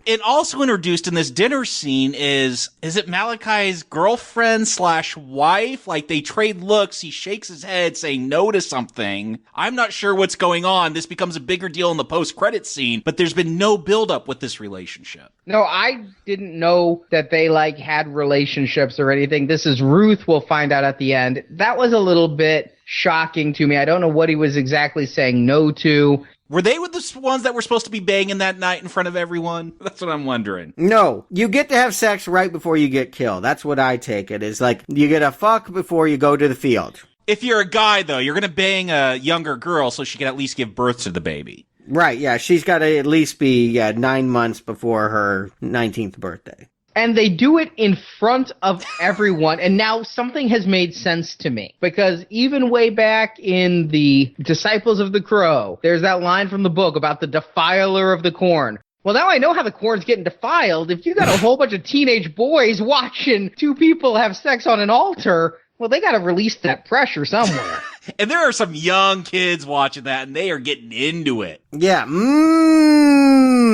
it also introduced in this dinner scene is it Malachi's girlfriend / wife? Like they trade looks. He shakes his head saying no to something. I'm not sure what's going on. This becomes a bigger deal in the post-credit scene, but there's been no build-up with this relationship. No, I didn't know that they like had relations relationships or anything. This is Ruth, we'll find out at the end. That was a little bit shocking to me. I don't know what he was exactly saying no to. Were they with the ones that were supposed to be banging that night in front of everyone? That's what I'm wondering. No, you get to have sex right before you get killed. That's what I take it is. Like, you get a fuck before you go to the field. If you're a guy, though, you're going to bang a younger girl so she can at least give birth to the baby. Right, yeah. She's got to at least be 9 months before her 19th birthday. And they do it in front of everyone. And now something has made sense to me. Because even way back in the Disciples of the Crow, there's that line from the book about the defiler of the corn. Well, now I know how the corn's getting defiled. If you got a whole bunch of teenage boys watching two people have sex on an altar, well, they got to release that pressure somewhere. And there are some young kids watching that, and they are getting into it. Yeah,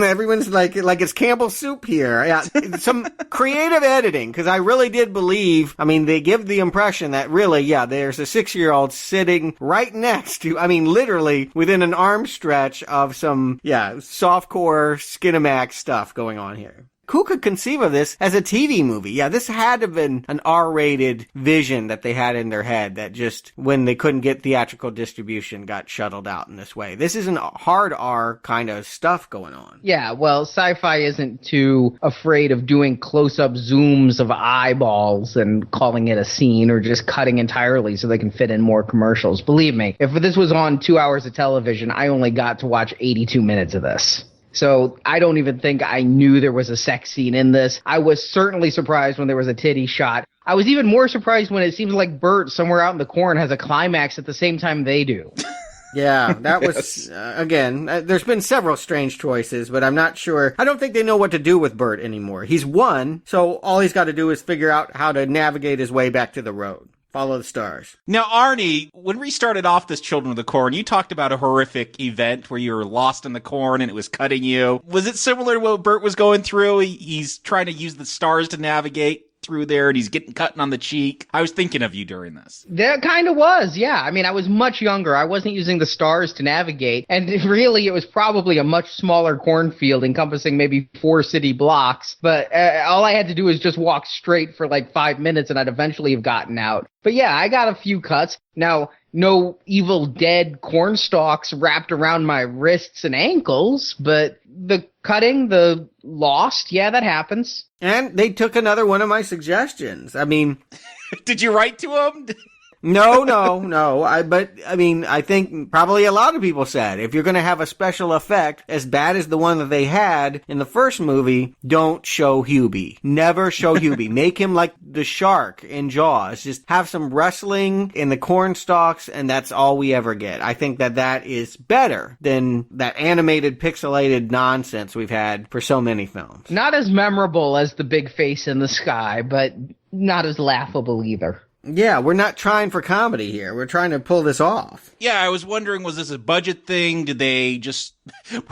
everyone's like it's Campbell's soup here. Yeah, some creative editing, because I really did believe, I mean, they give the impression that really, yeah, there's a 6-year-old sitting right next to, I mean, literally within an arm stretch of some, softcore Skinamax stuff going on here. Who could conceive of this as a TV movie? Yeah, this had to have been an R-rated vision that they had in their head that just, when they couldn't get theatrical distribution, got shuttled out in this way. This isn't hard R kind of stuff going on. Yeah, well, Sci-Fi isn't too afraid of doing close-up zooms of eyeballs and calling it a scene or just cutting entirely so they can fit in more commercials. Believe me, if this was on 2 hours of television, I only got to watch 82 minutes of this. So I don't even think I knew there was a sex scene in this. I was certainly surprised when there was a titty shot. I was even more surprised when it seems like Bert, somewhere out in the corn, has a climax at the same time they do. Yeah, that was, again, there's been several strange choices, but I'm not sure. I don't think they know what to do with Bert anymore. He's won, so all he's got to do is figure out how to navigate his way back to the road. Follow the stars. Now, Arnie, when we started off this Children of the Corn, you talked about a horrific event where you were lost in the corn and it was cutting you. Was it similar to what Bert was going through? He's trying to use the stars to navigate through there and he's getting cut on the cheek. I was thinking of you during this. That kind of was, yeah. I mean, I was much younger. I wasn't using the stars to navigate. And really, it was probably a much smaller cornfield encompassing maybe 4 city blocks. But all I had to do was just walk straight for like 5 minutes and I'd eventually have gotten out. But yeah, I got a few cuts. Now, no Evil Dead corn stalks wrapped around my wrists and ankles, but the cutting, the lost, yeah, that happens. And they took another one of my suggestions. I mean... Did you write to them? No. I think probably a lot of people said, if you're going to have a special effect as bad as the one that they had in the first movie, don't show Hubie. Never show Hubie. Make him like the shark in Jaws. Just have some wrestling in the corn stalks, and that's all we ever get. I think that is better than that animated, pixelated nonsense we've had for so many films. Not as memorable as the big face in the sky, but not as laughable either. Yeah, we're not trying for comedy here. We're trying to pull this off. Yeah, I was wondering, was this a budget thing? Did they just...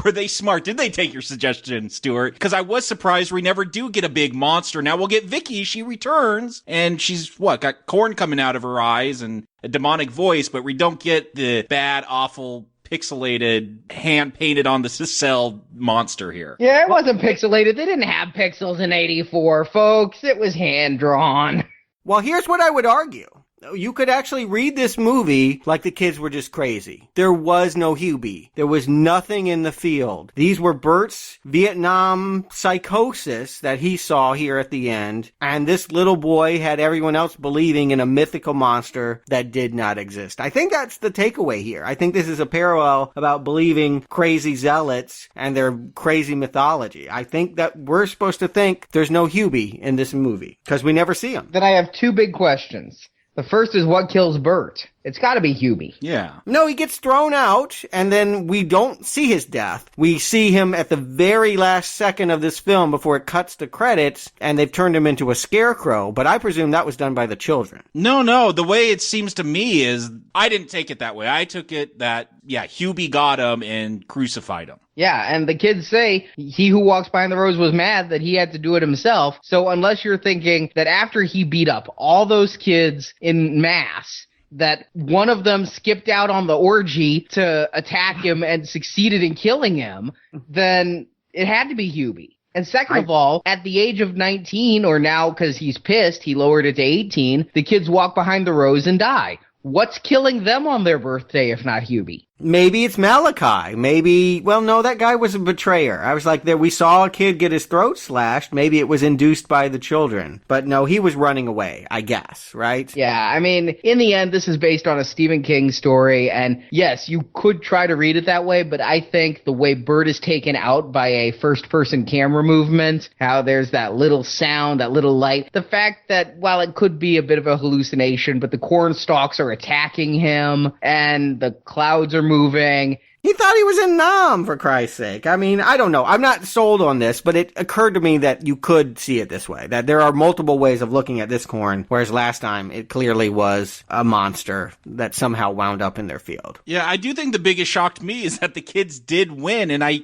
Were they smart? Did they take your suggestion, Stuart? Because I was surprised we never do get a big monster. Now we'll get Vicky. She returns, and she's, got corn coming out of her eyes and a demonic voice, but we don't get the bad, awful... pixelated, hand-painted on the cell monster here. Yeah, it wasn't pixelated. They didn't have pixels in 84, folks. It was hand-drawn. Well, here's what I would argue. You could actually read this movie like the kids were just crazy. There was no Hubie. There was nothing in the field. These were Bert's Vietnam psychosis that he saw here at the end. And this little boy had everyone else believing in a mythical monster that did not exist. I think that's the takeaway here. I think this is a parallel about believing crazy zealots and their crazy mythology. I think that we're supposed to think there's no Hubie in this movie because we never see him. Then I have 2 big questions. The first is what kills Bert? It's got to be Hubie. Yeah. No, he gets thrown out, and then we don't see his death. We see him at the very last second of this film before it cuts to credits, and they've turned him into a scarecrow, but I presume that was done by the children. No. The way it seems to me is, I didn't take it that way. I took it that, Hubie got him and crucified him. Yeah, and the kids say he who walks behind the rose was mad that he had to do it himself. So unless you're thinking that after he beat up all those kids in mass, that one of them skipped out on the orgy to attack him and succeeded in killing him, then it had to be Hubie. And second of all, at the age of 19, or now because he's pissed, he lowered it to 18, the kids walk behind the rows and die. What's killing them on their birthday if not Hubie? Maybe it's Malachi. Maybe, well, no, that guy was a betrayer. I was like, there, we saw a kid get his throat slashed. Maybe it was induced by the children. But no, he was running away, I guess, right? Yeah, I mean, in the end, this is based on a Stephen King story. And yes, you could try to read it that way, but I think the way Bert is taken out by a first-person camera movement, how there's that little sound, that little light, the fact that, while it could be a bit of a hallucination, but the corn stalks are attacking him, and the clouds are moving. He thought he was in Nam, for Christ's sake. I mean, I don't know. I'm not sold on this, but it occurred to me that you could see it this way, that there are multiple ways of looking at this corn, whereas last time it clearly was a monster that somehow wound up in their field. Yeah, I do think the biggest shock to me is that the kids did win, and I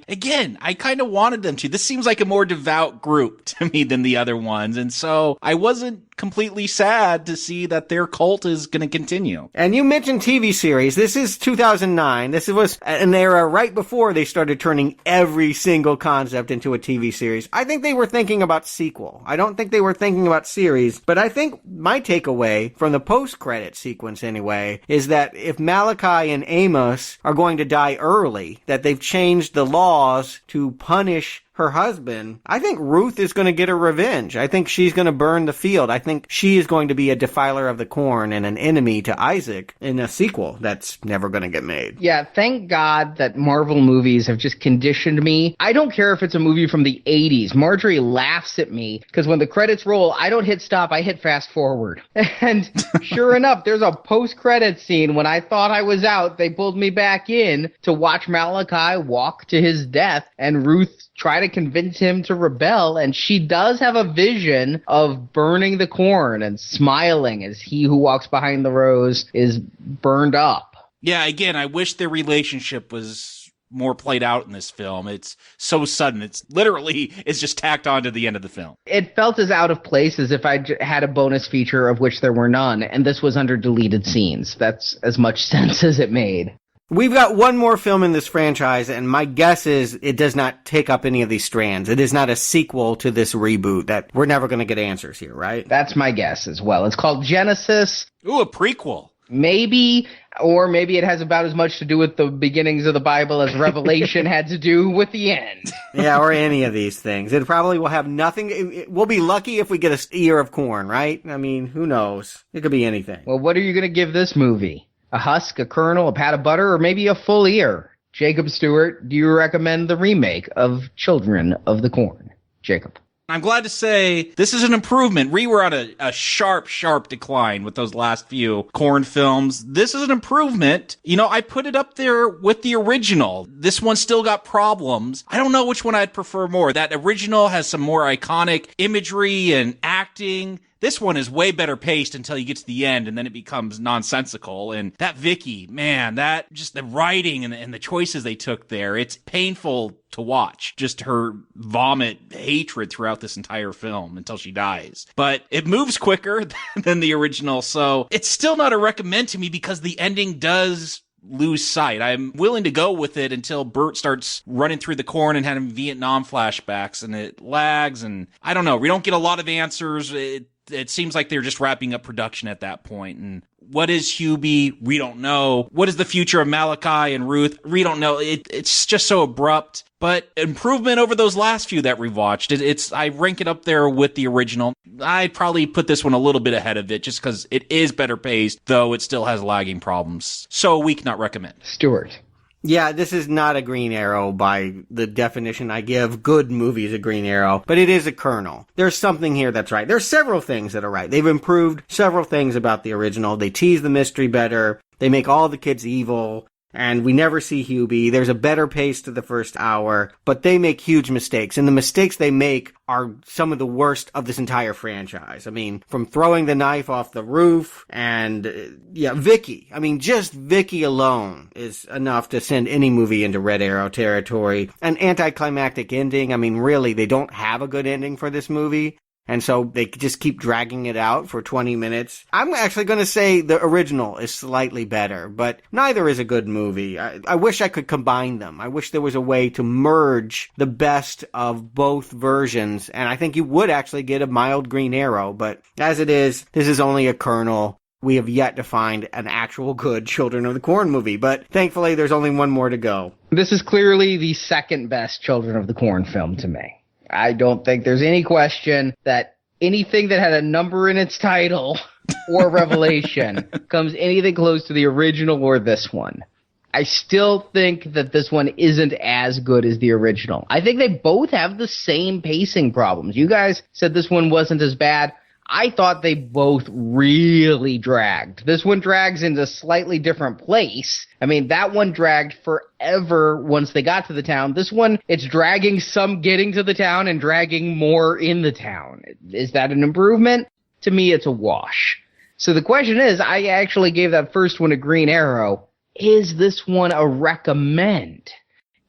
kind of wanted them to. This seems like a more devout group to me than the other ones, and so I wasn't completely sad to see that their cult is going to continue. And you mentioned TV series. This is 2009. This was an era right before they started turning every single concept into a TV series. I think they were thinking about sequel. I don't think they were thinking about series, but I think my takeaway from the post-credit sequence anyway is that if Malachi and Amos are going to die early, that they've changed the laws to punish her husband, I think Ruth is going to get her revenge. I think she's going to burn the field. I think she is going to be a defiler of the corn and an enemy to Isaac in a sequel that's never going to get made. Yeah, thank God that Marvel movies have just conditioned me. I don't care if it's a movie from the 80s. Marjorie laughs at me because when the credits roll, I don't hit stop, I hit fast forward. And sure enough, there's a post-credit scene. When I thought I was out, they pulled me back in to watch Malachi walk to his death and Ruth try to convince him to rebel, and she does have a vision of burning the corn and smiling as he who walks behind the rows is burned up. Yeah, again, I wish their relationship was more played out in this film. It's so sudden. It's just tacked on to the end of the film. It felt as out of place as if I had a bonus feature of which there were none, and this was under deleted scenes. That's as much sense as it made. We've got one more film in this franchise, and my guess is it does not take up any of these strands. It is not a sequel to this reboot. That we're never going to get answers here, right? That's my guess as well. It's called Genesis. Ooh, a prequel. Maybe, or maybe it has about as much to do with the beginnings of the Bible as Revelation had to do with the end. Yeah, or any of these things. It probably will have nothing. We'll be lucky if we get an ear of corn, right? I mean, who knows? It could be anything. Well, what are you going to give this movie? A husk, a kernel, a pat of butter, or maybe a full ear? Jacob Stuart, do you recommend the remake of Children of the Corn? Jacob. I'm glad to say this is an improvement. We were on a sharp decline with those last few Corn films. This is an improvement. You know, I put it up there with the original. This one still got problems. I don't know which one I'd prefer more. That original has some more iconic imagery and acting. This one is way better paced until you get to the end, and then it becomes nonsensical. And that Vicky, man, that just the writing and the choices they took there, it's painful to watch. Just her vomit hatred throughout this entire film until she dies. But it moves quicker than the original, so it's still not a recommend to me because the ending does lose sight. I'm willing to go with it until Bert starts running through the corn and having Vietnam flashbacks, and it lags, and I don't know. We don't get a lot of answers. It seems like they're just wrapping up production at that point. And what is Hubie? We don't know. What is the future of Malachi and Ruth? We don't know. It's just so abrupt. But improvement over those last few that we've watched. I rank it up there with the original. I'd probably put this one a little bit ahead of it just because it is better paced, though it still has lagging problems. So we cannot recommend. Stuart. Yeah, this is not a Green Arrow by the definition I give good movies a Green Arrow, but it is a kernel. There's something here that's right. There's several things that are right. They've improved several things about the original. They tease the mystery better. They make all the kids evil. And we never see Hubie. There's a better pace to the first hour, but they make huge mistakes. And the mistakes they make are some of the worst of this entire franchise. I mean, from throwing the knife off the roof and, Vicky. I mean, just Vicky alone is enough to send any movie into Red Arrow territory. An anticlimactic ending. I mean, really, they don't have a good ending for this movie. And so they just keep dragging it out for 20 minutes. I'm actually going to say the original is slightly better, but neither is a good movie. I wish I could combine them. I wish there was a way to merge the best of both versions, and I think you would actually get a mild Green Arrow, but as it is, this is only a kernel. We have yet to find an actual good Children of the Corn movie, but thankfully there's only one more to go. This is clearly the second best Children of the Corn film to me. I don't think there's any question that anything that had a number in its title or revelation comes anything close to the original or this one. I still think that this one isn't as good as the original. I think they both have the same pacing problems. You guys said this one wasn't as bad. I thought they both really dragged. This one drags into a slightly different place. I mean, that one dragged forever once they got to the town. This one, it's dragging some getting to the town and dragging more in the town. Is that an improvement? To me, it's a wash. So the question is, I actually gave that first one a Green Arrow. Is this one a recommend?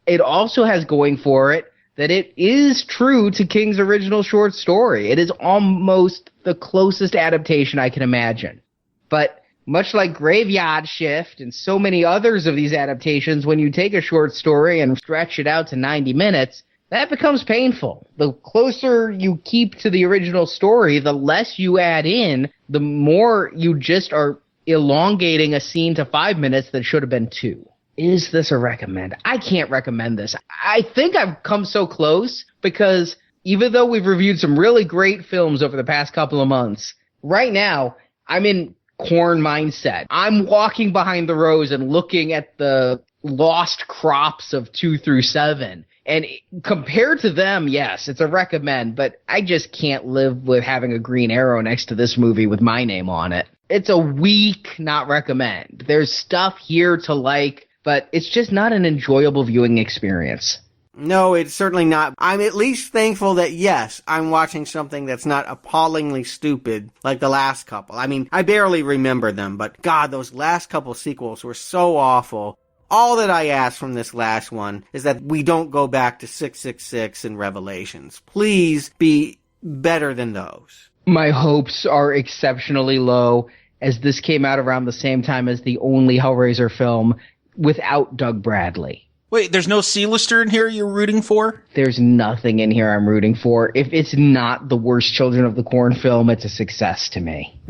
It also has going for it that it is true to King's original short story. It is almost the closest adaptation I can imagine. But much like Graveyard Shift and so many others of these adaptations, when you take a short story and stretch it out to 90 minutes, that becomes painful. The closer you keep to the original story, the less you add in, the more you just are elongating a scene to 5 minutes that should have been 2. Is this a recommend? I can't recommend this. I think I've come so close because even though we've reviewed some really great films over the past couple of months, right now I'm in Corn mindset. I'm walking behind the rows and looking at the lost crops of 2 through 7. And compared to them, yes, it's a recommend, but I just can't live with having a Green Arrow next to this movie with my name on it. It's a weak not recommend. There's stuff here to like, but it's just not an enjoyable viewing experience. No, it's certainly not. I'm at least thankful that, yes, I'm watching something that's not appallingly stupid like the last couple. I mean, I barely remember them, but God, those last couple sequels were so awful. All that I ask from this last one is that we don't go back to 666 and Revelations. Please be better than those. My hopes are exceptionally low, as this came out around the same time as the only Hellraiser film without Doug Bradley. Wait, there's no C-lister in here you're rooting for? There's nothing in here I'm rooting for. If it's not the worst Children of the Corn film, it's a success to me.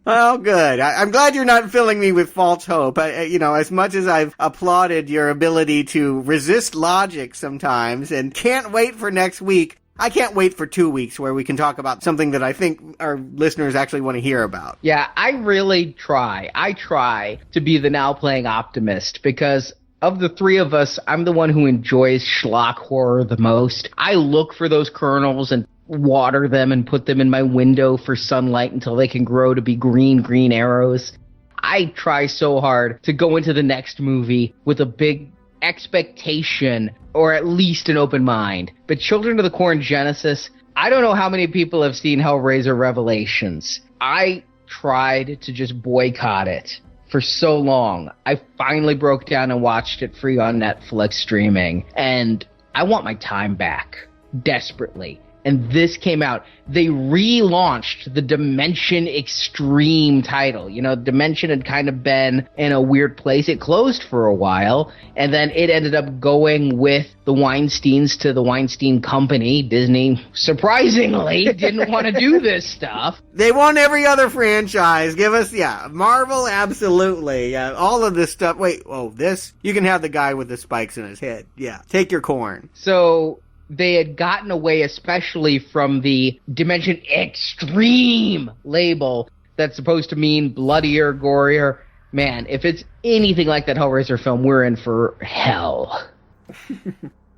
Well, good. I'm glad you're not filling me with false hope. As much as I've applauded your ability to resist logic sometimes and can't wait for next week, I can't wait for 2 weeks where we can talk about something that I think our listeners actually want to hear about. Yeah, I really try. I try to be the now playing optimist because of the three of us, I'm the one who enjoys schlock horror the most. I look for those kernels and water them and put them in my window for sunlight until they can grow to be green arrows. I try so hard to go into the next movie with a big expectation or at least an open mind. But Children of the Corn Genesis, I don't know how many people have seen Hellraiser Revelations. I tried to just boycott it for so long. I finally broke down and watched it free on Netflix streaming, and I want my time back desperately. And this came out. They relaunched the Dimension Extreme title. Dimension had kind of been in a weird place. It closed for a while, and then it ended up going with the Weinsteins to the Weinstein Company. Disney, surprisingly, didn't want to do this stuff. They want every other franchise. Give us, Marvel, absolutely. All of this stuff. Wait, this? You can have the guy with the spikes in his head. Yeah, take your corn. So they had gotten away, especially from the Dimension Extreme label that's supposed to mean bloodier, gorier. Man, if it's anything like that Hellraiser film, we're in for hell.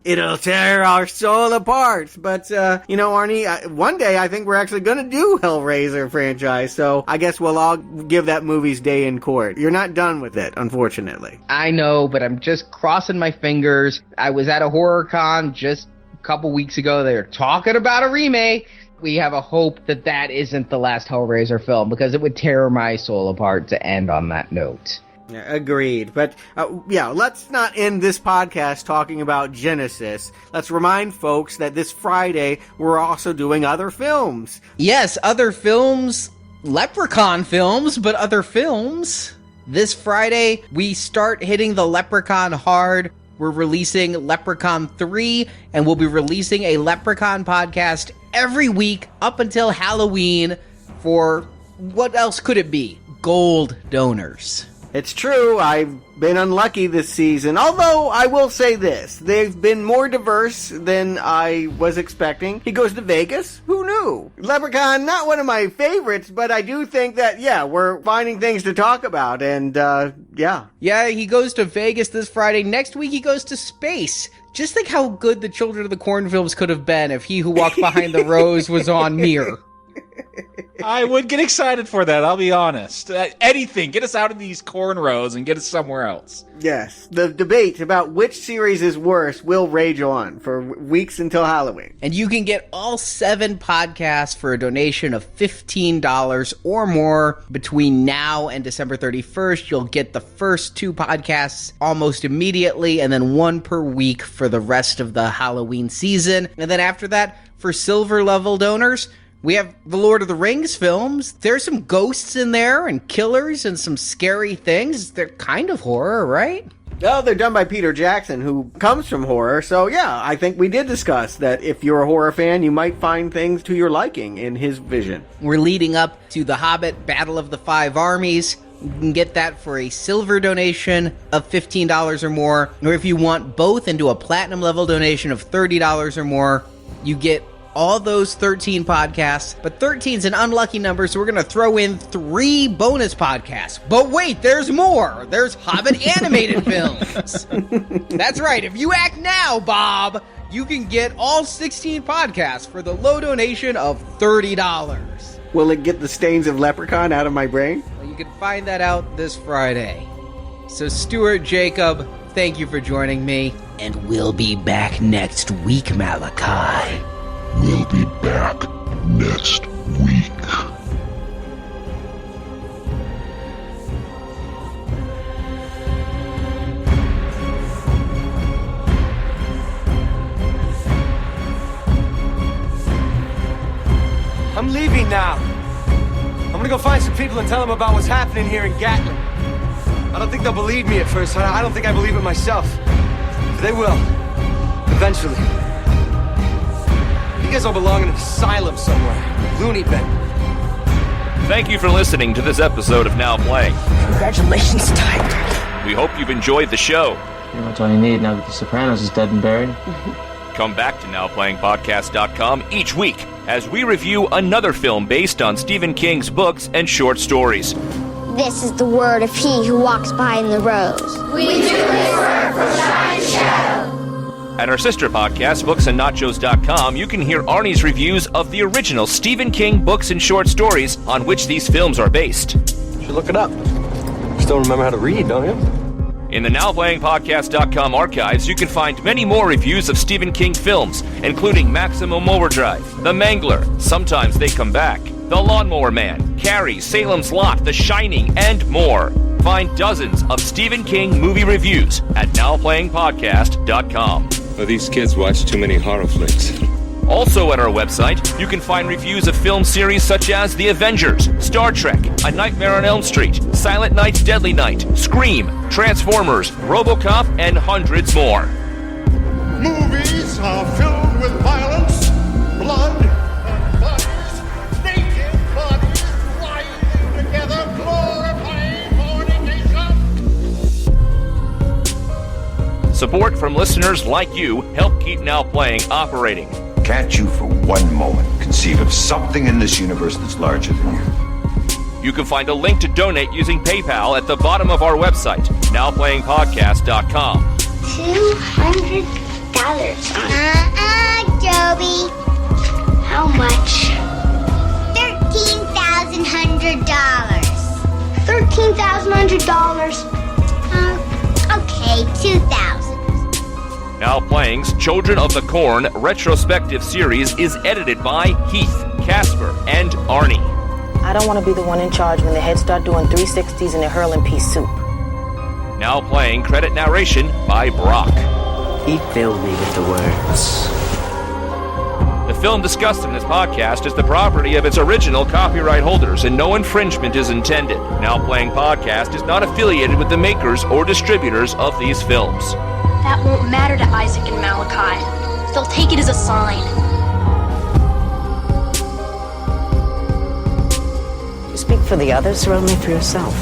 It'll tear our soul apart. But, Arnie, one day I think we're actually going to do Hellraiser franchise, so I guess we'll all give that movie's day in court. You're not done with it, unfortunately. I know, but I'm just crossing my fingers. I was at a horror con just couple weeks ago. They were talking about a remake. We have a hope that isn't the last Hellraiser film, because it would tear my soul apart to end on that note. Yeah, agreed. But, let's not end this podcast talking about Genesis. Let's remind folks that this Friday, we're also doing other films. Yes, other films. Leprechaun films, but other films. This Friday, we start hitting the Leprechaun hard. We're releasing Leprechaun 3, and we'll be releasing a Leprechaun podcast every week up until Halloween for, what else could it be? Gold donors. It's true, I've been unlucky this season, although I will say this, they've been more diverse than I was expecting. He goes to Vegas? Who knew? Leprechaun, not one of my favorites, but I do think that, we're finding things to talk about, and, Yeah, he goes to Vegas this Friday. Next week he goes to space. Just think how good the Children of the Corn films could have been if He Who Walked Behind the Rose was on Mir. I would get excited for that, I'll be honest. Anything, get us out of these cornrows and get us somewhere else. Yes, the debate about which series is worse will rage on for weeks until Halloween. And you can get all 7 podcasts for a donation of $15 or more between now and December 31st. You'll get the first 2 podcasts almost immediately, and then 1 per week for the rest of the Halloween season. And then after that, for silver level donors, we have the Lord of the Rings films. There's some ghosts in there and killers and some scary things. They're kind of horror, right? Well, they're done by Peter Jackson, who comes from horror. So, I think we did discuss that if you're a horror fan, you might find things to your liking in his vision. We're leading up to The Hobbit, Battle of the Five Armies. You can get that for a silver donation of $15 or more. Or if you want both and do a platinum level donation of $30 or more, you get all those 13 podcasts, but 13's an unlucky number, so we're going to throw in 3 bonus podcasts. But wait, there's more. There's Hobbit animated films. That's right. If you act now, Bob, you can get all 16 podcasts for the low donation of $30. Will it get the stains of Leprechaun out of my brain? Well, you can find that out this Friday. So, Stuart, Jacob, thank you for joining me, and we'll be back next week, Malachi. We'll be back next week. I'm leaving now. I'm gonna go find some people and tell them about what's happening here in Gatlin. I don't think they'll believe me at first. I don't think I believe it myself. But they will. Eventually. You guys all belong in an asylum somewhere. Loony bin. Thank you for listening to this episode of Now Playing. Congratulations, Tiger. We hope you've enjoyed the show. Pretty much all you need now that The Sopranos is dead and buried. Come back to NowPlayingPodcast.com each week as we review another film based on Stephen King's books and short stories. This is the word of he who walks behind the rose. We do this work for Shine Shadow. At our sister podcast, booksandnachos.com, you can hear Arnie's reviews of the original Stephen King books and short stories on which these films are based. You should look it up. You still remember how to read, don't you? In the NowPlayingPodcast.com archives, you can find many more reviews of Stephen King films, including Maximum Overdrive, The Mangler, Sometimes They Come Back, The Lawnmower Man, Carrie, Salem's Lot, The Shining, and more. Find dozens of Stephen King movie reviews at NowPlayingPodcast.com. Well, these kids watch too many horror flicks. Also at our website, you can find reviews of film series such as The Avengers, Star Trek, A Nightmare on Elm Street, Silent Night, Deadly Night, Scream, Transformers, RoboCop, and hundreds more. Movies are filled with violence, blood, and bodies, naked bodies lying together, glorifying fornication. Support from listeners like you help keep Now Playing operating. Can't you for one moment conceive of something in this universe that's larger than you? You can find a link to donate using PayPal at the bottom of our website, NowPlayingPodcast.com. $200. Joby. How much? $13,100. $13,100. Okay, $2,000. Now Playing's Children of the Corn retrospective series is edited by Heath, Casper, and Arnie. I don't want to be the one in charge when the heads start doing 360s and they're hurling pea soup. Now playing credit narration by Brock. He filled me with the words. The film discussed in this podcast is the property of its original copyright holders, and no infringement is intended. Now Playing Podcast is not affiliated with the makers or distributors of these films. That won't matter to Isaac and Malachi. They'll take it as a sign. You speak for the others or only for yourself?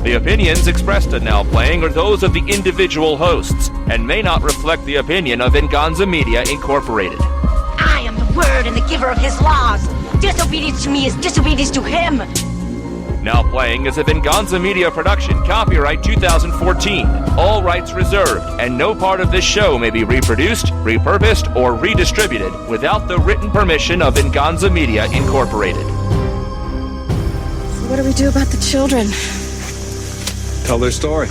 The opinions expressed in Now Playing are those of the individual hosts and may not reflect the opinion of Venganza Media Incorporated. I am the Word and the giver of his laws. Disobedience to me is disobedience to him. Now Playing is a Venganza Media production, copyright 2014. All rights reserved, and no part of this show may be reproduced, repurposed, or redistributed without the written permission of Venganza Media Incorporated. What do we do about the children? Tell their story.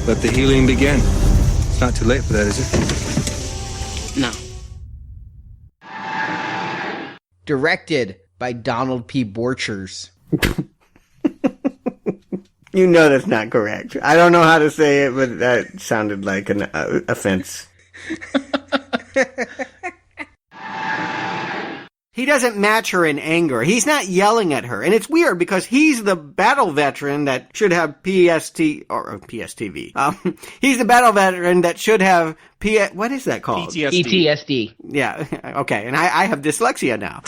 Let the healing begin. It's not too late for that, is it? No. Directed by Donald P. Borchers. You know that's not correct. I don't know how to say it, but that sounded like an offense. He doesn't match her in anger. He's not yelling at her. And it's weird because he's the battle veteran that should have PSTV. He's the battle veteran that should have what is that called? PTSD. Yeah. Okay. And I have dyslexia now.